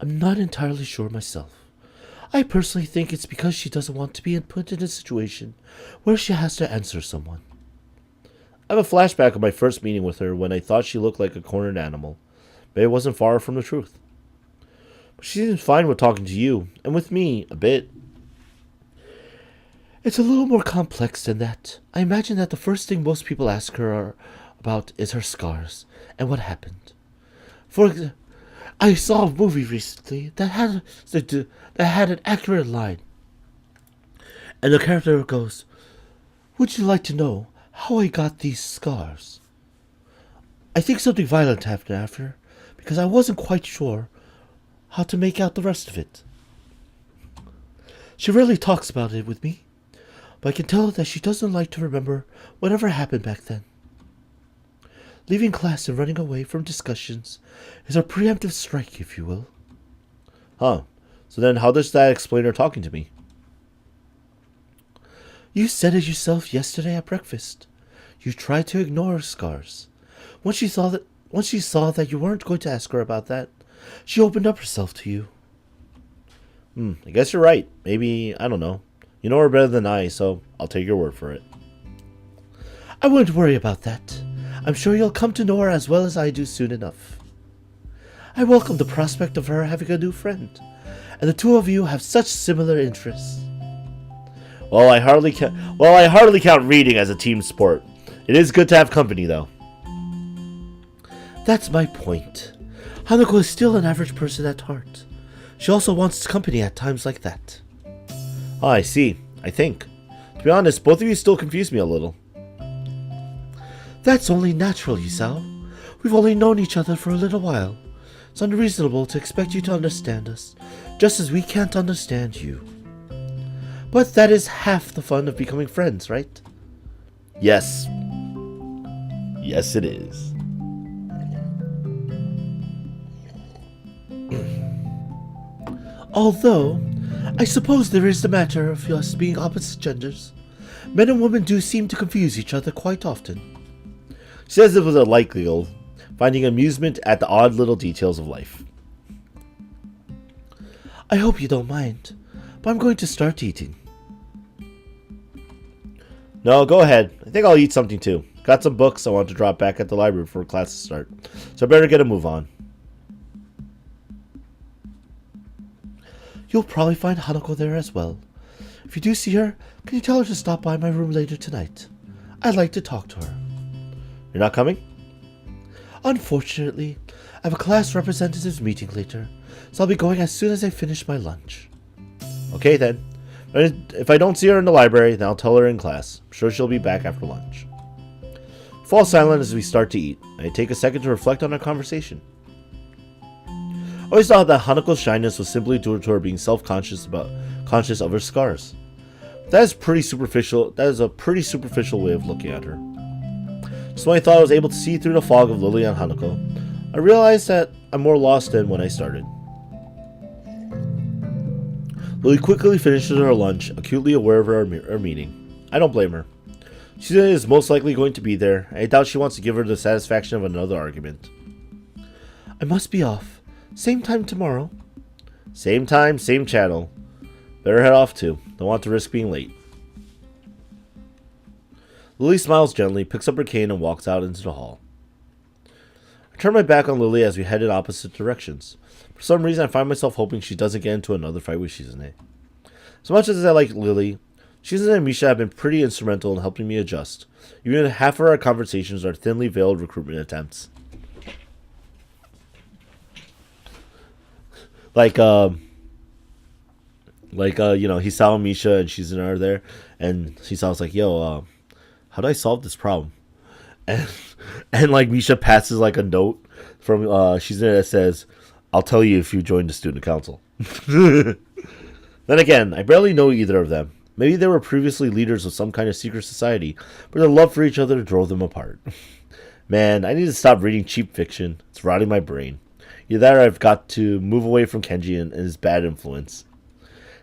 I'm not entirely sure myself. I personally think it's because she doesn't want to be put in a situation where she has to answer someone. I have a flashback of my first meeting with her when I thought she looked like a cornered animal. Maybe it wasn't far from the truth. But she seems fine with talking to you, and with me, a bit. It's a little more complex than that. I imagine that the first thing most people ask her about is her scars and what happened. For example, I saw a movie recently that had an accurate line. And the character goes, "Would you like to know how I got these scars?" I think something violent happened after, because I wasn't quite sure how to make out the rest of it. She rarely talks about it with me, but I can tell that she doesn't like to remember whatever happened back then. Leaving class and running away from discussions is a preemptive strike, if you will. Huh. So then how does that explain her talking to me? You said it yourself yesterday at breakfast. You tried to ignore her scars. Once she saw that you weren't going to ask her about that, she opened up herself to you. I guess you're right. Maybe, I don't know. You know her better than I, so I'll take your word for it. I wouldn't worry about that. I'm sure you'll come to know her as well as I do soon enough. I welcome the prospect of her having a new friend, and the two of you have such similar interests. Well, I hardly count reading as a team sport. It is good to have company, though. That's my point. Hanako is still an average person at heart. She also wants company at times like that. Oh, I see. I think. To be honest, both of you still confuse me a little. That's only natural, Yusao. We've only known each other for a little while. It's unreasonable to expect you to understand us, just as we can't understand you. But that is half the fun of becoming friends, right? Yes. Yes, it is. Although, I suppose there is the matter of us being opposite genders. Men and women do seem to confuse each other quite often. She says it was a likely goal, finding amusement at the odd little details of life. I hope you don't mind, but I'm going to start eating. No, go ahead. I think I'll eat something too. Got some books I want to drop back at the library before class to start, so I better get a move on. You'll probably find Hanako there as well. If you do see her, can you tell her to stop by my room later tonight? I'd like to talk to her. You're not coming? Unfortunately, I have a class representatives meeting later, so I'll be going as soon as I finish my lunch. Okay then. If I don't see her in the library, then I'll tell her in class. I'm sure she'll be back after lunch. Fall silent as we start to eat. I take a second to reflect on our conversation. I always thought that Hanako's shyness was simply due to her being conscious of her scars. That is pretty superficial. That is a pretty superficial way of looking at her. Just when I thought I was able to see through the fog of Lily and Hanako, I realized that I'm more lost than when I started. Lily quickly finishes her lunch, acutely aware of our meeting. I don't blame her. She is most likely going to be there, and I doubt she wants to give her the satisfaction of another argument. I must be off. Same time tomorrow. Same time, same channel. Better head off too. Don't want to risk being late. Lily smiles gently, picks up her cane, and walks out into the hall. I turn my back on Lily as we head in opposite directions. For some reason, I find myself hoping she doesn't get into another fight with Shizune. As much as I like Lily, Shizune and Misha have been pretty instrumental in helping me adjust. Even if half of our conversations are thinly veiled recruitment attempts. Hisao and Misha and Shizune are there, and Hisao's like, yo, how do I solve this problem? And like Misha passes like a note from Shizune that says, I'll tell you if you join the student council. Then again, I barely know either of them. Maybe they were previously leaders of some kind of secret society, but their love for each other drove them apart. Man, I need to stop reading cheap fiction. It's rotting my brain. Either that or I've got to move away from Kenji and his bad influence.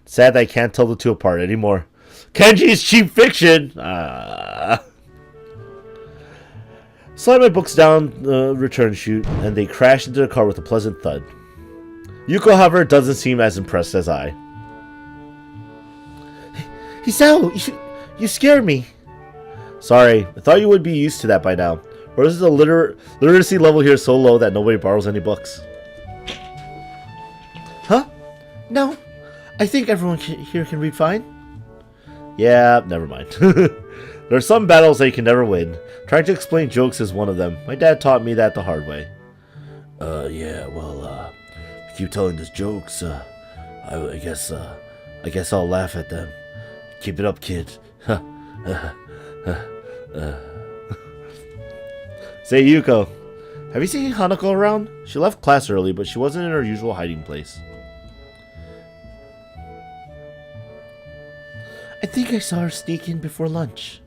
It's sad that I can't tell the two apart anymore. Kenji's cheap fiction! Slide my books down the return chute, and they crash into the car with a pleasant thud. Yuko, however, doesn't seem as impressed as I. Hisao, you scared me. Sorry, I thought you would be used to that by now. Or is the literacy level here so low that nobody borrows any books? Huh? No. I think everyone here can read fine. Yeah, never mind. There are some battles that you can never win. Trying to explain jokes is one of them. My dad taught me that the hard way. Keep telling these jokes, I guess I'll laugh at them. Keep it up, kid. Say, Yuko, have you seen Hanako around? She left class early, but she wasn't in her usual hiding place. I think I saw her sneak in before lunch.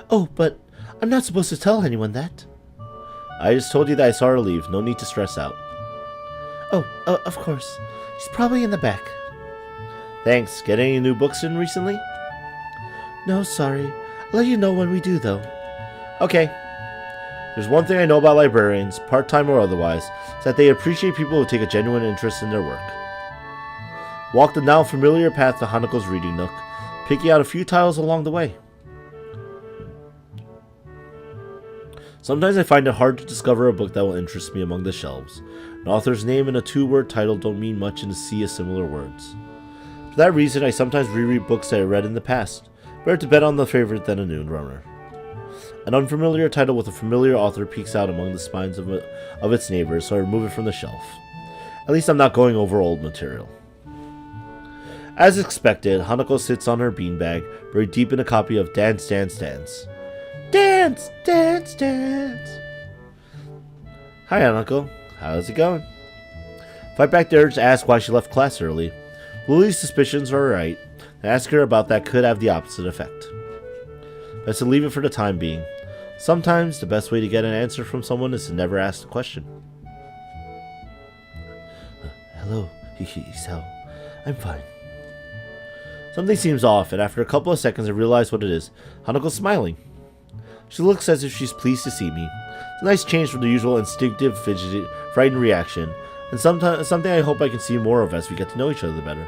Oh, but I'm not supposed to tell anyone that. I just told you that I saw her leave. No need to stress out. Oh, of course. She's probably in the back. Thanks. Get any new books in recently? No, sorry. I'll let you know when we do, though. Okay. There's one thing I know about librarians, part-time or otherwise, is that they appreciate people who take a genuine interest in their work. Walk the now familiar path to Hanako's reading nook, picking out a few titles along the way. Sometimes I find it hard to discover a book that will interest me among the shelves. An author's name and a two-word title don't mean much in a sea of similar words. For that reason, I sometimes reread books that I read in the past. Better to bet on the favorite than a new runner. An unfamiliar title with a familiar author peeks out among the spines of its neighbors, so I remove it from the shelf. At least I'm not going over old material. As expected, Hanako sits on her beanbag, buried deep in a copy of Dance, Dance, Dance. Dance, dance, dance. Hi, Hanako. How's it going? Fight back the urge to ask why she left class early. Lily's suspicions are right, and ask her about that could have the opposite effect. Best to leave it for the time being. Sometimes the best way to get an answer from someone is to never ask the question. Hello, Hisao. I'm fine. Something seems off, and after a couple of seconds I realize what it is. Hanako's smiling. She looks as if she's pleased to see me. It's a nice change from the usual instinctive, fidgety, frightened reaction, and something I hope I can see more of as we get to know each other better.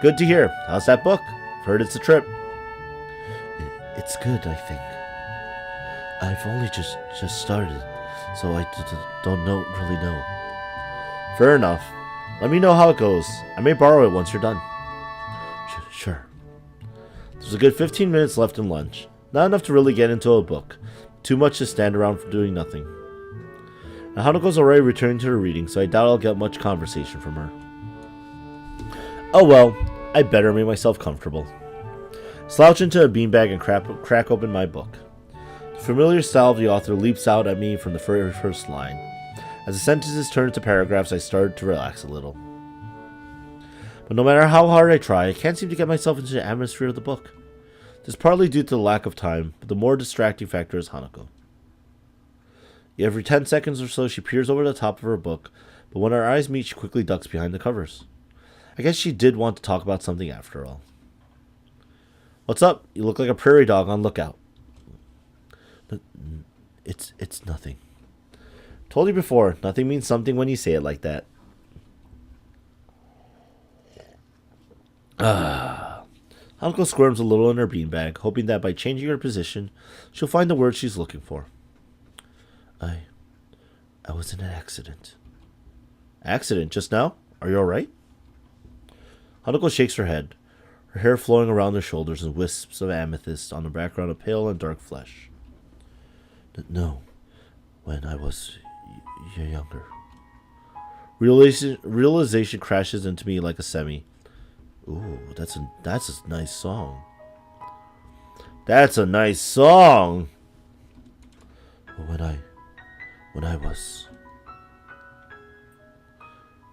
Good to hear. How's that book? I've heard it's a trip. It's good, I think. I've only just started, so I don't really know. Fair enough. Let me know how it goes. I may borrow it once you're done. Sure. There's a good 15 minutes left in lunch. Not enough to really get into a book. Too much to stand around for doing nothing. Now Hanako's already returning to her reading, so I doubt I'll get much conversation from her. Oh well, I better make myself comfortable. Slouch into a beanbag and crack open my book. The familiar style of the author leaps out at me from the very first line. As the sentences turn into paragraphs, I start to relax a little. But no matter how hard I try, I can't seem to get myself into the atmosphere of the book. This is partly due to the lack of time, but the more distracting factor is Hanako. Every 10 seconds or so, she peers over the top of her book, but when our eyes meet, she quickly ducks behind the covers. I guess she did want to talk about something after all. What's up? You look like a prairie dog on lookout. It's nothing. Told you before, nothing means something when you say it like that. Hanako squirms a little in her beanbag, hoping that by changing her position, she'll find the word she's looking for. I was in an accident. Accident just now? Are you alright? Hanako shakes her head, her hair flowing around her shoulders in wisps of amethyst on a background of pale and dark flesh. No, when I was younger. Realization crashes into me like a semi. Ooh, that's a nice song. That's a nice song! When I was...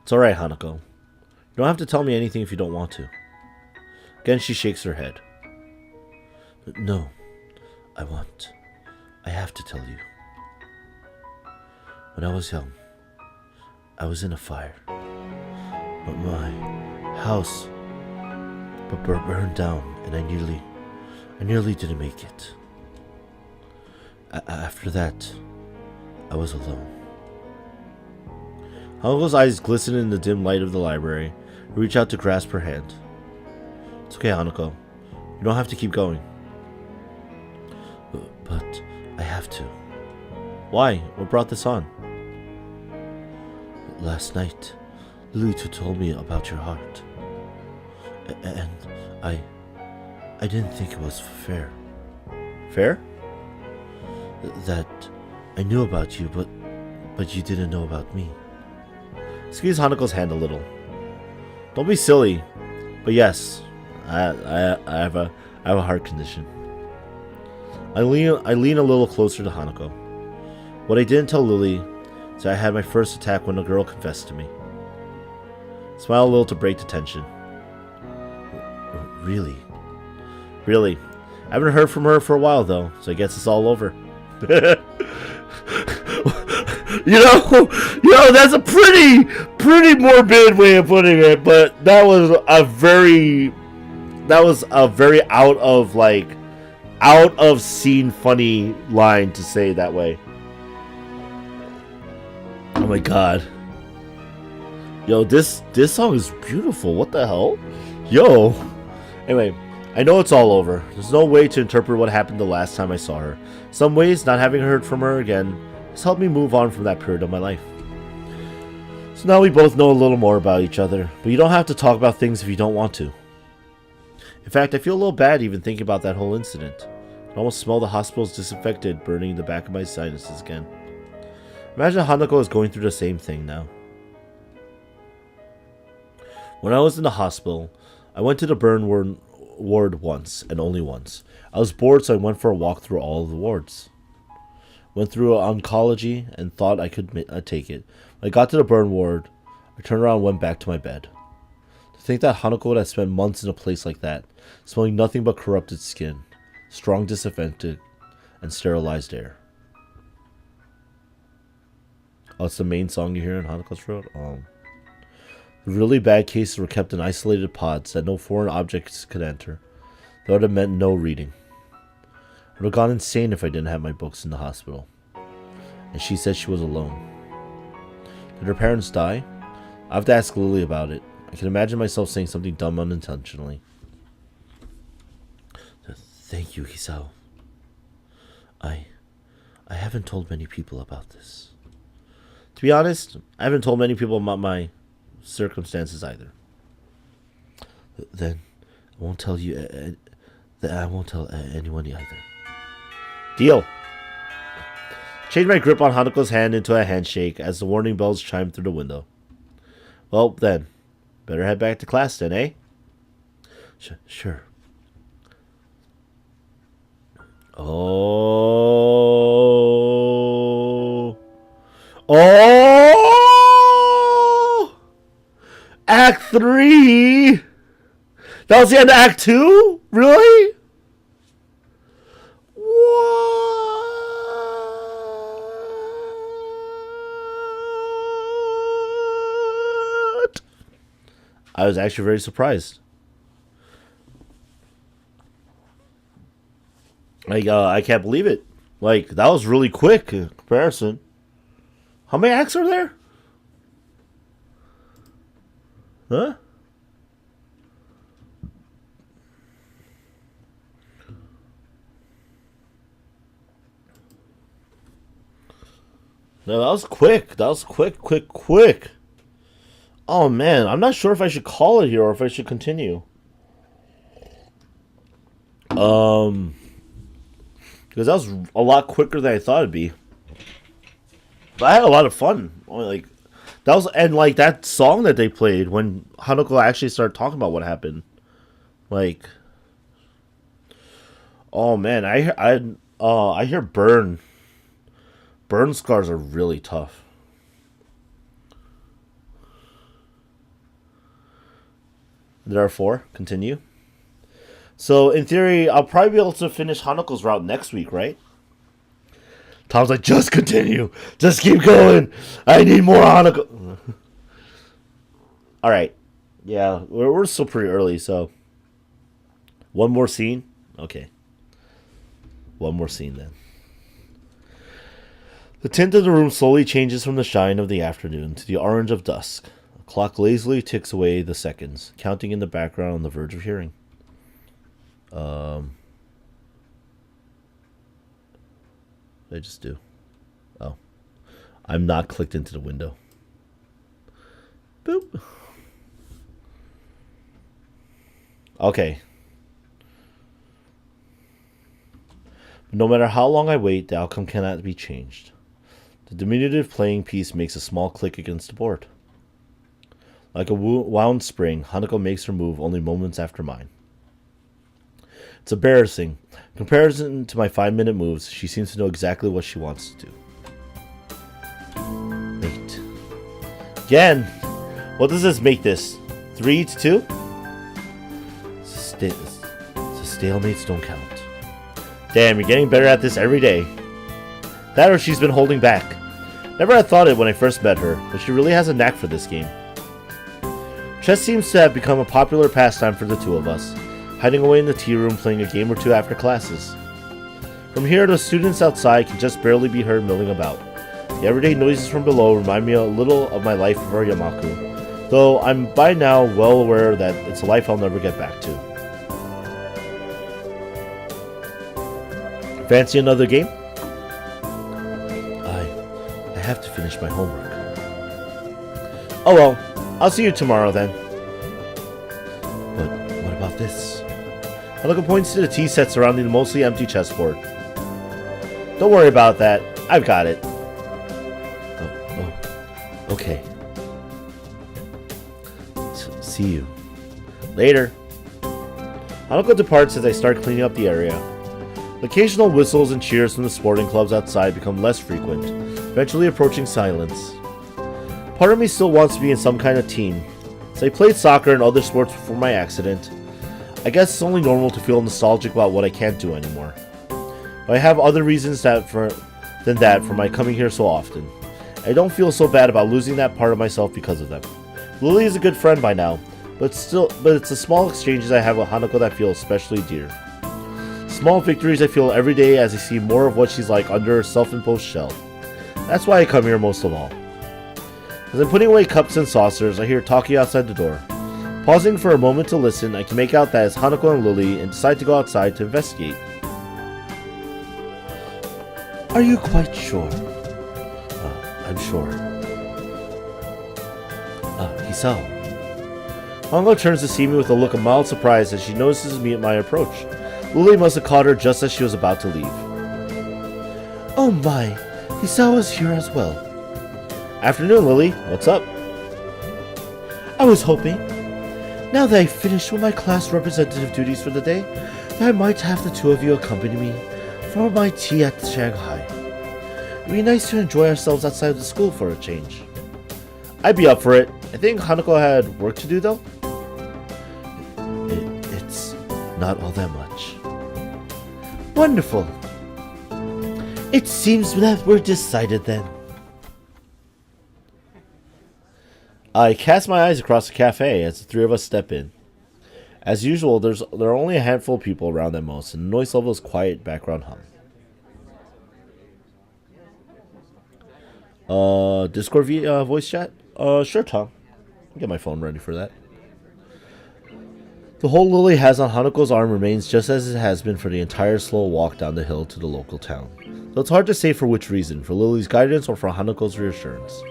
It's alright, Hanako. You don't have to tell me anything if you don't want to. Again, she shakes her head. No, I have to tell you. When I was young, I was in a fire. But my house burned down, and I nearly didn't make it. After that, I was alone. Hanako's eyes glisten in the dim light of the library. I reach out to grasp her hand. It's okay, Hanako. You don't have to keep going. But I have to. Why? What brought this on? Last night, Lily told me about your heart. And I didn't think it was fair. Fair? That I knew about you, but you didn't know about me. Squeeze Hanako's hand a little. Don't be silly. But yes, I have a heart condition. I lean a little closer to Hanako. What I didn't tell Lily is that I had my first attack when a girl confessed to me. Smile a little to break the tension. Really? Really. I haven't heard from her for a while though, so I guess it's all over. You know, that's a pretty morbid way of putting it, but that was a very out of scene funny line to say that way. Oh my god. Yo, this song is beautiful. What the hell? Yo. Anyway, I know it's all over. There's no way to interpret what happened the last time I saw her. Some ways, not having heard from her again has helped me move on from that period of my life. So now we both know a little more about each other, but you don't have to talk about things if you don't want to. In fact, I feel a little bad even thinking about that whole incident. I almost smell the hospital's disinfectant burning the back of my sinuses again. Imagine Hanako is going through the same thing now. When I was in the hospital, I went to the burn ward once, and only once. I was bored, so I went for a walk through all of the wards. Went through oncology and thought I could take it. When I got to the burn ward, I turned around and went back to my bed. To think that Hanako would have spent months in a place like that, smelling nothing but corrupted skin, strong disinfectant, and sterilized air. Oh, it's the main song you hear in Hanako's throat? The really bad cases were kept in isolated pods that no foreign objects could enter. That would have meant no reading. I would have gone insane if I didn't have my books in the hospital. And she said she was alone. Did her parents die? I have to ask Lily about it. I can imagine myself saying something dumb unintentionally. Thank you, Hisao. I haven't told many people about this. To be honest, I haven't told many people about my circumstances either. Then I won't tell you. I won't tell anyone either. Deal. Change my grip on Hanako's hand into a handshake as the warning bells chime through the window. Well, then, better head back to class then, eh? Sure. Oh. Oh! Act 3? That was the end of Act 2? Really? What? I was actually very surprised. Like, I can't believe it. Like, that was really quick in comparison. How many acts are there? Huh? No, that was quick. That was quick. Oh, man. I'm not sure if I should call it here or if I should continue. Because that was a lot quicker than I thought it'd be. But I had a lot of fun. Like, that was, and like that song that they played when Hanako actually started talking about what happened. Like, oh man, I hear burn. Burn scars are really tough. There are 4. Continue. So, in theory, I'll probably be able to finish Hanako's route next week, right? Tom's like, just continue. Just keep going. I need more Hanako. Alright. Yeah, we're still pretty early, so. One more scene? Okay. One more scene, then. The tint of the room slowly changes from the shine of the afternoon to the orange of dusk. A clock lazily ticks away the seconds, counting in the background on the verge of hearing. What did I just do? Oh. I'm not clicked into the window. Boop. Okay. No matter how long I wait, the outcome cannot be changed. The diminutive playing piece makes a small click against the board. Like a wound spring, Hanako makes her move only moments after mine. It's embarrassing. In comparison to my 5-minute moves, she seems to know exactly what she wants to do. Wait. Again! What does this make this? 3-2? Stalemates don't count. Damn, you're getting better at this every day. That or she's been holding back. Never had thought it when I first met her, but she really has a knack for this game. Chess seems to have become a popular pastime for the two of us, hiding away in the tea room playing a game or two after classes. From here, the students outside can just barely be heard milling about. The everyday noises from below remind me a little of my life over Yamaku, though I'm by now well aware that it's a life I'll never get back to. Fancy another game? I have to finish my homework. Oh well, I'll see you tomorrow then. But what about this? Hanako points to the tea set surrounding the mostly empty chessboard. Don't worry about that. I've got it. Oh, okay. See you. Later. Hanako departs as I start cleaning up the area. The occasional whistles and cheers from the sporting clubs outside become less frequent, eventually approaching silence. Part of me still wants to be in some kind of team, as I played soccer and other sports before my accident. I guess it's only normal to feel nostalgic about what I can't do anymore. But I have other reasons than that for my coming here so often. I don't feel so bad about losing that part of myself because of them. Lily is a good friend by now, but it's the small exchanges I have with Hanako that feel especially dear. Small victories I feel every day as I see more of what she's like under her self-imposed shell. That's why I come here most of all. As I'm putting away cups and saucers, I hear talking outside the door. Pausing for a moment to listen, I can make out that it's Hanako and Lily and decide to go outside to investigate. Are you quite sure? I'm sure. Hisao. Hanako turns to see me with a look of mild surprise as she notices me at my approach. Lily must have caught her just as she was about to leave. Oh my, Hisao is here as well. Afternoon, Lily. What's up? I was hoping Now that I've finished with my class representative duties for the day, I might have the two of you accompany me for my tea at Shanghai. It'd be nice to enjoy ourselves outside of the school for a change. I'd be up for it. I think Hanako had work to do, though. It's not all that much. Wonderful. It seems that we're decided then. I cast my eyes across the cafe as the three of us step in. As usual, there are only a handful of people around at most, and the noise level is quiet background hum. Discord voice chat? Sure, Tom. I'll get my phone ready for that. The hold Lily has on Hanako's arm remains just as it has been for the entire slow walk down the hill to the local town. Though it's hard to say for which reason, for Lily's guidance or for Hanako's reassurance.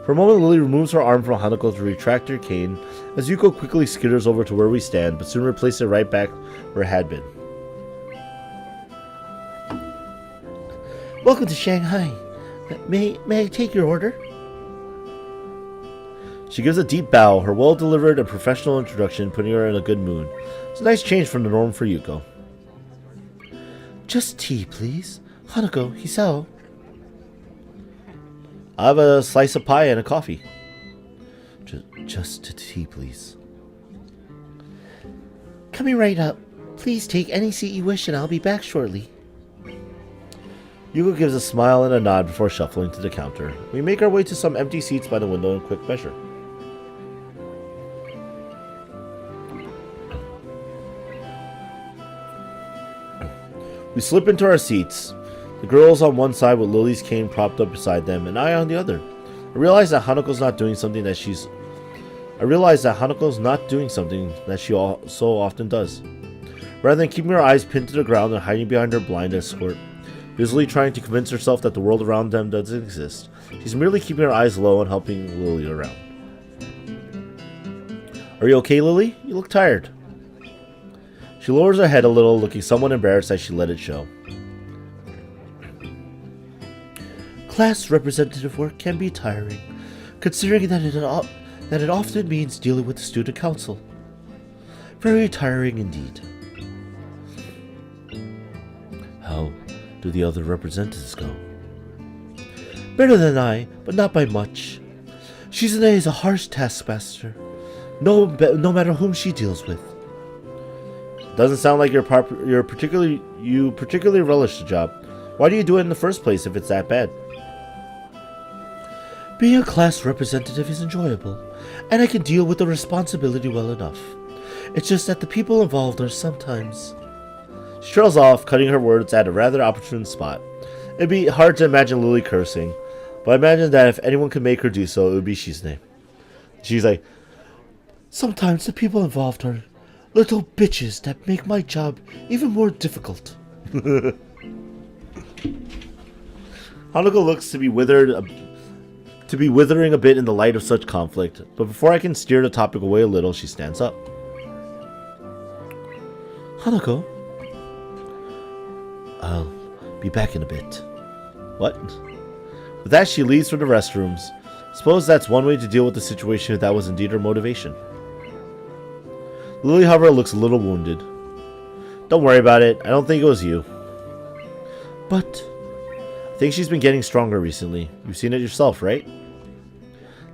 For a moment, Lily removes her arm from Hanako to retract her cane, as Yuko quickly skitters over to where we stand, but soon replaces it right back where it had been. Welcome to Shanghai. May I take your order? She gives a deep bow, her well-delivered and professional introduction putting her in a good mood. It's a nice change from the norm for Yuko. Just tea, please. Hanako, Hisao. I'll have a slice of pie and a coffee. Just a tea, please. Coming right up. Please take any seat you wish and I'll be back shortly. Yuko gives a smile and a nod before shuffling to the counter. We make our way to some empty seats by the window in quick measure. We slip into our seats. The girls on one side with Lily's cane propped up beside them, and I on the other. I realize that Hanako's not doing something that she so often does. Rather than keeping her eyes pinned to the ground and hiding behind her blind escort, busily trying to convince herself that the world around them doesn't exist, she's merely keeping her eyes low and helping Lily around. Are you okay, Lily? You look tired. She lowers her head a little, looking somewhat embarrassed as she let it show. Class representative work can be tiring, considering that it often means dealing with the student council. Very tiring indeed. How do the other representatives go? Better than I, but not by much. Shizune is a harsh taskmaster, no matter whom she deals with. Doesn't sound like you particularly relish the job. Why do you do it in the first place if it's that bad? Being a class representative is enjoyable, and I can deal with the responsibility well enough. It's just that the people involved are sometimes... She trails off, cutting her words at a rather opportune spot. It'd be hard to imagine Lily cursing, but I imagine that if anyone could make her do so, it would be Shizune. She's like, sometimes the people involved are little bitches that make my job even more difficult. Hanako looks to be withering a bit in the light of such conflict, but before I can steer the topic away a little, she stands up. Hanako? I'll be back in a bit. What? With that, she leaves for the restrooms. Suppose that's one way to deal with the situation if that was indeed her motivation. Lily, however, looks a little wounded. Don't worry about it. I don't think it was you. But... I think she's been getting stronger recently. You've seen it yourself, right?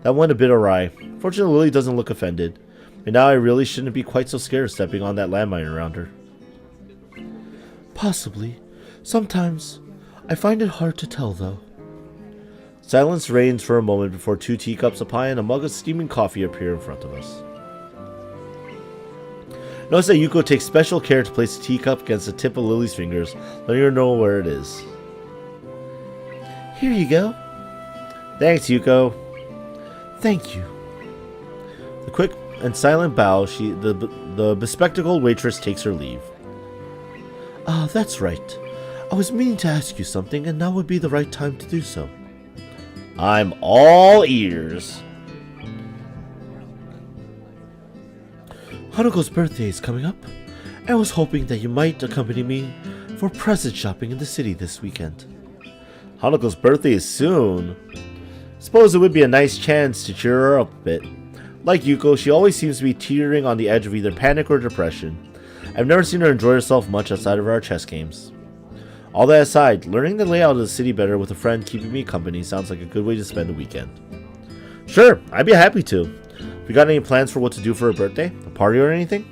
That went a bit awry. Fortunately, Lily doesn't look offended. And now I really shouldn't be quite so scared stepping on that landmine around her. Possibly. Sometimes. I find it hard to tell, though. Silence reigns for a moment before 2 teacups of pie and a mug of steaming coffee appear in front of us. Notice that Yuko takes special care to place the teacup against the tip of Lily's fingers, letting her know where it is. Here you go. Thanks, Yuko. Thank you. The quick and silent bow, the bespectacled waitress takes her leave. Ah, that's right. I was meaning to ask you something, and now would be the right time to do so. I'm all ears. Hanako's birthday is coming up, and I was hoping that you might accompany me for present shopping in the city this weekend. Hanako's birthday is soon. Suppose it would be a nice chance to cheer her up a bit. Like Yuko, she always seems to be teetering on the edge of either panic or depression. I've never seen her enjoy herself much outside of our chess games. All that aside, learning the layout of the city better with a friend keeping me company sounds like a good way to spend a weekend. Sure, I'd be happy to. Have you got any plans for what to do for her birthday? A party or anything?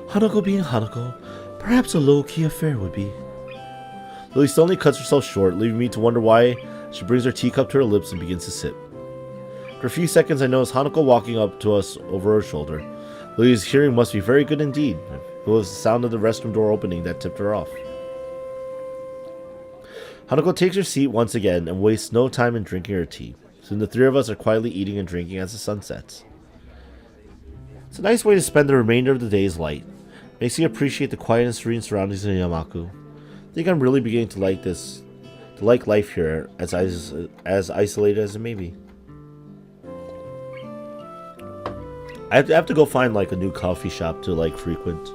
Hanako being Hanako, perhaps a low-key affair would be. Lily suddenly cuts herself short, leaving me to wonder why she brings her teacup to her lips and begins to sip. For a few seconds, I notice Hanako walking up to us over her shoulder. Lily's hearing must be very good indeed. It was the sound of the restroom door opening that tipped her off. Hanako takes her seat once again and wastes no time in drinking her tea. Soon the three of us are quietly eating and drinking as the sun sets. It's a nice way to spend the remainder of the day's light. Makes me appreciate the quiet and serene surroundings in Yamaku. I think I'm really beginning to like life here, as isolated as it may be. I have to go find like a new coffee shop to like frequent.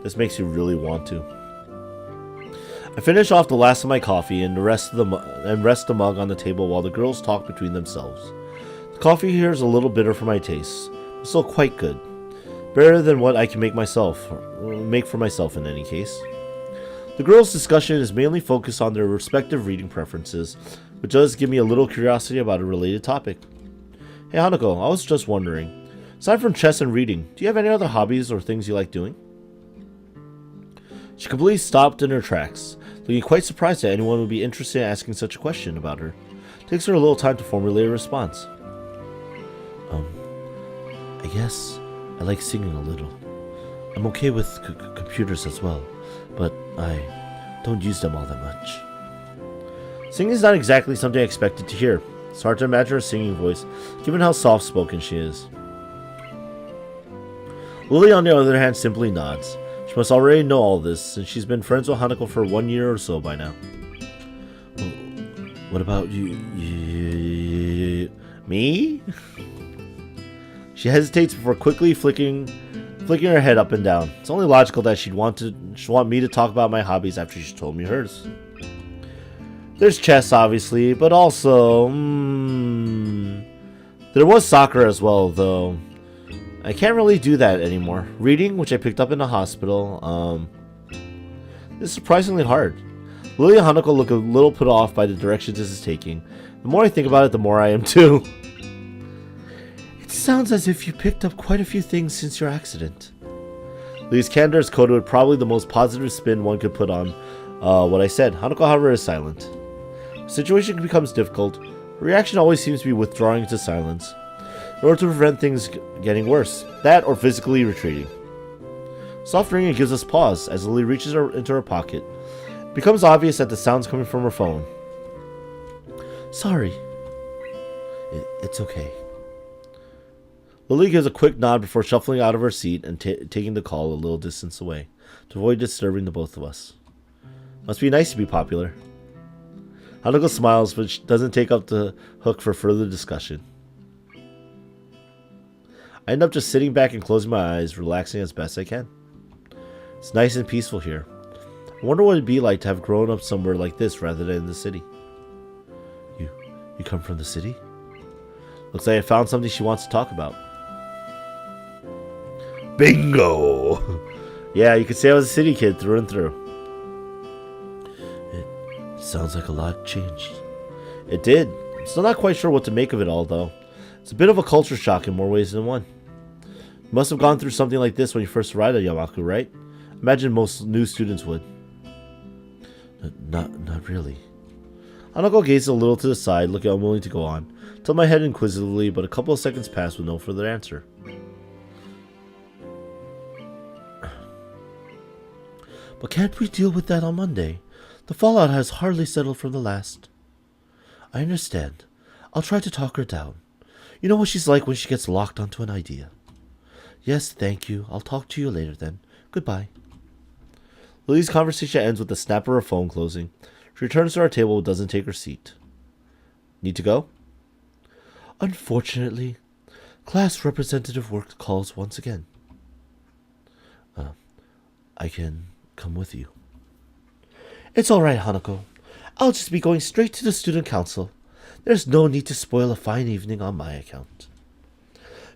This makes you really want to. I finish off the last of my coffee and rest the mug on the table while the girls talk between themselves. The coffee here is a little bitter for my taste, but still quite good. Better than what I can make for myself in any case. The girls' discussion is mainly focused on their respective reading preferences, which does give me a little curiosity about a related topic. Hey Hanako, I was just wondering, aside from chess and reading, do you have any other hobbies or things you like doing? She completely stopped in her tracks, looking quite surprised that anyone would be interested in asking such a question about her. It takes her a little time to formulate a response. I guess I like singing a little. I'm okay with computers as well, but I don't use them all that much. Singing is not exactly something I expected to hear. It's hard to imagine her singing voice, given how soft-spoken she is. Lily, on the other hand, simply nods. She must already know all this, since she's been friends with Hanako for 1 year or so by now. Well, what about you? Me? She hesitates before quickly flicking her head up and down. It's only logical that she'd want me to talk about my hobbies after she told me hers. There's chess, obviously, but also... there was soccer as well, though. I can't really do that anymore. Reading, which I picked up in the hospital, is surprisingly hard. Lily and Hanako look a little put off by the direction this is taking. The more I think about it, the more I am too. It sounds as if you picked up quite a few things since your accident. Lily's candor is coded with probably the most positive spin one could put on what I said. Hanako, however, is silent. The situation becomes difficult. Her reaction always seems to be withdrawing into silence, in order to prevent things getting worse. That or physically retreating. Soft ringing gives us pause as Lily reaches into her pocket. It becomes obvious that the sound's coming from her phone. Sorry. It's okay. Lily gives a quick nod before shuffling out of her seat and taking the call a little distance away, to avoid disturbing the both of us. Must be nice to be popular. Hanako smiles, but she doesn't take up the hook for further discussion. I end up just sitting back and closing my eyes, relaxing as best I can. It's nice and peaceful here. I wonder what it'd be like to have grown up somewhere like this rather than in the city. You come from the city? Looks like I found something she wants to talk about. Bingo! Yeah, you could say I was a city kid through and through. It sounds like a lot changed. It did. I'm still not quite sure what to make of it all, though. It's a bit of a culture shock in more ways than one. You must have gone through something like this when you first arrived at Yamaku, right? Imagine most new students would. Not really. Hanako gazes a little to the side, looking unwilling to go on. Tilt my head inquisitively, but a couple of seconds pass with no further answer. But can't we deal with that on Monday? The fallout has hardly settled from the last. I understand. I'll try to talk her down. You know what she's like when she gets locked onto an idea. Yes, thank you. I'll talk to you later then. Goodbye. Lily's conversation ends with the snap of her phone closing. She returns to our table but doesn't take her seat. Need to go? Unfortunately, class representative work calls once again. I can come with you. It's all right, Hanako. I'll just be going straight to the student council. There's no need to spoil a fine evening on my account.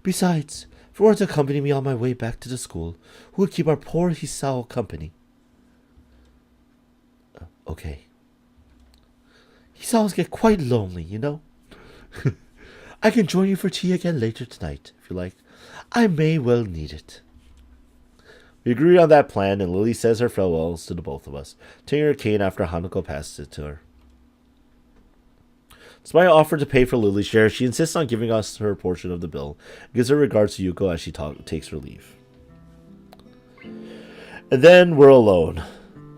Besides, if you were to accompany me on my way back to the school, who would keep our poor Hisao company? Okay. Hisaos get quite lonely, you know? I can join you for tea again later tonight, if you like. I may well need it. We agree on that plan, and Lily says her farewells to the both of us, taking her cane after Hanako passes it to her. Despite an offer to pay for Lily's share, she insists on giving us her portion of the bill, and gives her regards to Yuko as she takes her leave. And then we're alone.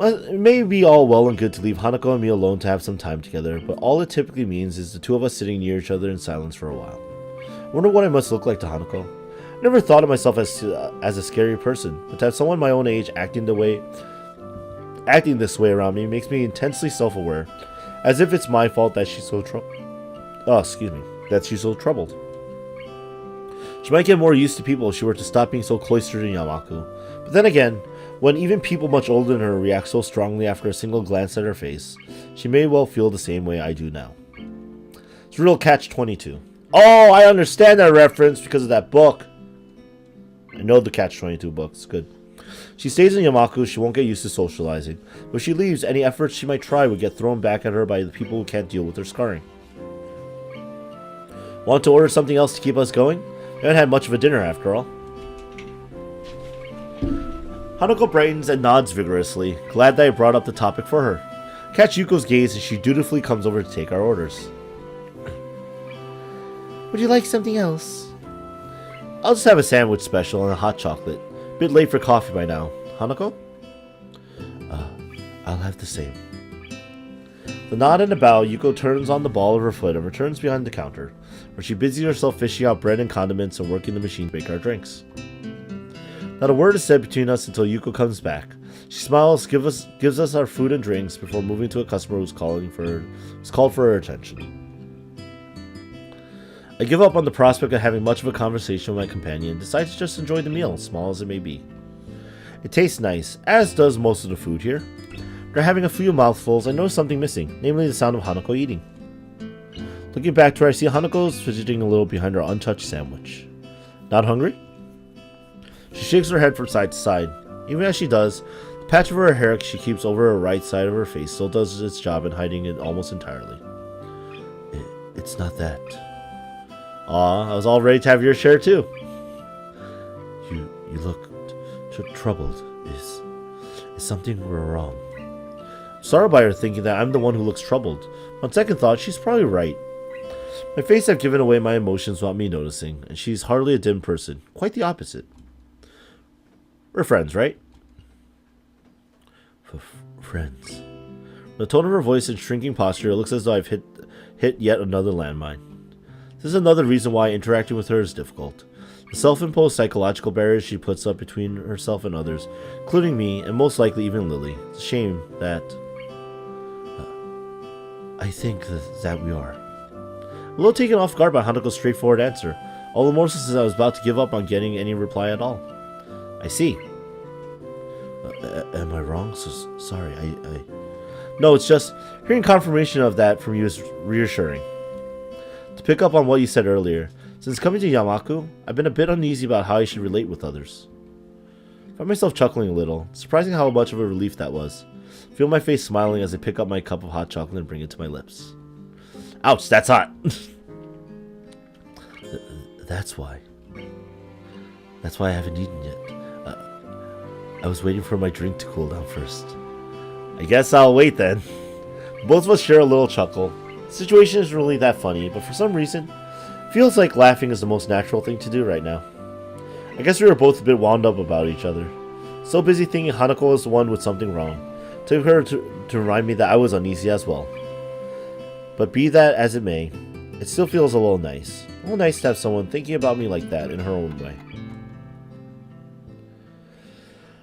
It may be all well and good to leave Hanako and me alone to have some time together, but all it typically means is the two of us sitting near each other in silence for a while. I wonder what I must look like to Hanako. I never thought of myself as a scary person, but to have someone my own age acting this way around me makes me intensely self-aware, as if it's my fault that she's so troubled. She might get more used to people if she were to stop being so cloistered in Yamaku. But then again, when even people much older than her react so strongly after a single glance at her face, she may well feel the same way I do now. It's a real catch-22. Oh, I understand that reference because of that book. I know the catch-22 book. It's good. She stays in Yamaku, she won't get used to socializing. But if she leaves, any efforts she might try would get thrown back at her by the people who can't deal with her scarring. Want to order something else to keep us going? We haven't had much of a dinner after all. Hanako brightens and nods vigorously, glad that I brought up the topic for her. Catch Yuko's gaze as she dutifully comes over to take our orders. Would you like something else? I'll just have a sandwich special and a hot chocolate. Bit late for coffee by now. Hanako? I'll have the same. The nod and a bow, Yuko turns on the ball of her foot and returns behind the counter, where she busies herself fishing out bread and condiments and working the machine to make our drinks. Not a word is said between us until Yuko comes back. She smiles, gives us our food and drinks before moving to a customer who's called for her attention. I give up on the prospect of having much of a conversation with my companion and decide to just enjoy the meal, small as it may be. It tastes nice, as does most of the food here. After having a few mouthfuls, I notice something missing, namely the sound of Hanako eating. Looking back to her, I see Hanako's fidgeting a little behind her untouched sandwich. Not hungry? She shakes her head from side to side. Even as she does, the patch of her hair she keeps over her right side of her face still does its job in hiding it almost entirely. It's not that. Aw, I was all ready to have your share too. You look troubled. Is something wrong? Sorry by her thinking that I'm the one who looks troubled. On second thought, she's probably right. My face have given away my emotions without me noticing, and she's hardly a dim person. Quite the opposite. We're friends, right? Friends. From the tone of her voice and shrinking posture, it looks as though I've hit yet another landmine. This is another reason why interacting with her is difficult. The self-imposed psychological barriers she puts up between herself and others, including me, and most likely even Lily. It's a shame that... I think that we are. A little taken off guard by Hanako's straightforward answer, all the more since I was about to give up on getting any reply at all. I see. Am I wrong? So sorry, No, it's just, hearing confirmation of that from you is reassuring. To pick up on what you said earlier, since coming to Yamaku, I've been a bit uneasy about how I should relate with others. I find myself chuckling a little, surprising how much of a relief that was. I feel my face smiling as I pick up my cup of hot chocolate and bring it to my lips. Ouch, that's hot! That's why. That's why I haven't eaten yet. I was waiting for my drink to cool down first. I guess I'll wait then. Both of us share a little chuckle. The situation isn't really that funny, but for some reason, it feels like laughing is the most natural thing to do right now. I guess we were both a bit wound up about each other. So busy thinking Hanako was the one with something wrong. Took her to remind me that I was uneasy as well. But be that as it may, it still feels a little nice. A little nice to have someone thinking about me like that in her own way.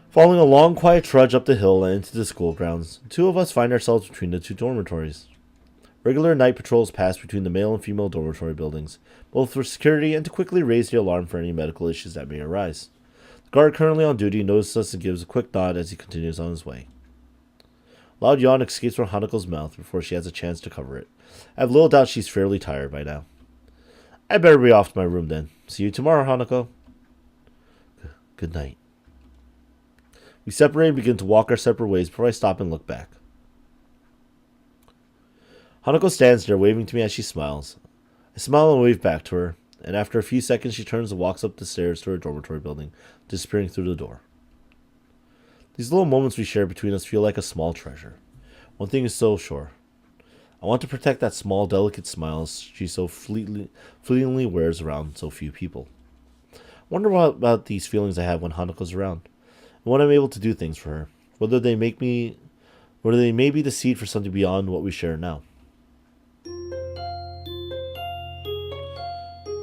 Following a long, quiet trudge up the hill and into the school grounds, the two of us find ourselves between the two dormitories. Regular night patrols pass between the male and female dormitory buildings, both for security and to quickly raise the alarm for any medical issues that may arise. The guard currently on duty notices us and gives a quick nod as he continues on his way. Loud yawn escapes from Hanako's mouth before she has a chance to cover it. I have little doubt she's fairly tired by now. I better be off to my room then. See you tomorrow, Hanako. Good night. We separate and begin to walk our separate ways before I stop and look back. Hanako stands there, waving to me as she smiles. I smile and wave back to her, and after a few seconds she turns and walks up the stairs to her dormitory building, disappearing through the door. These little moments we share between us feel like a small treasure. One thing is so sure. I want to protect that small, delicate smile she so fleetingly wears around so few people. I wonder about these feelings I have when Hanako's around, and when I'm able to do things for her, whether they may be the seed for something beyond what we share now.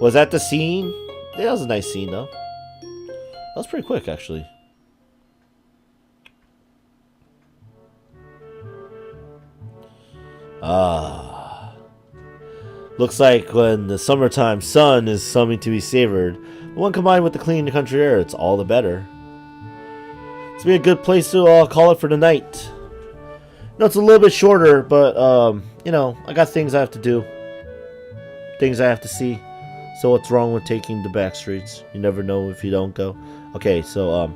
Was that the scene? Yeah, that was a nice scene, though. That was pretty quick, actually. Ah. Looks like when the summertime sun is something to be savored, but when combined with the clean country air, it's all the better. It's be a good place to call it for the night. No, it's a little bit shorter, but, I got things I have to do. Things I have to see. So what's wrong with taking the back streets? You never know if you don't go. Okay, so,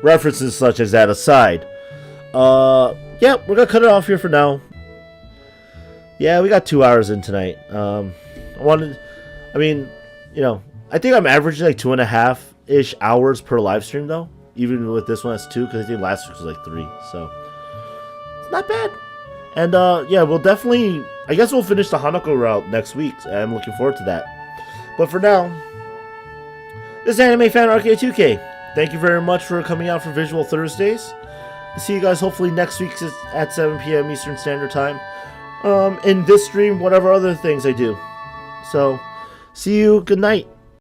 references such as that aside. Yeah, we're gonna cut it off here for now. Yeah, we got 2 hours in tonight. I think I'm averaging like 2.5-ish hours per live stream though. Even with this one, that's 2, because I think last week was like 3. So, it's not bad. And, we'll definitely... I guess we'll finish the Hanako route next week. I'm looking forward to that. But for now, this is Anime Fan Arcade 2K. Thank you very much for coming out for Visual Thursdays. I'll see you guys hopefully next week at 7 p.m. Eastern Standard Time. In this stream, whatever other things I do. So, see you. Good night.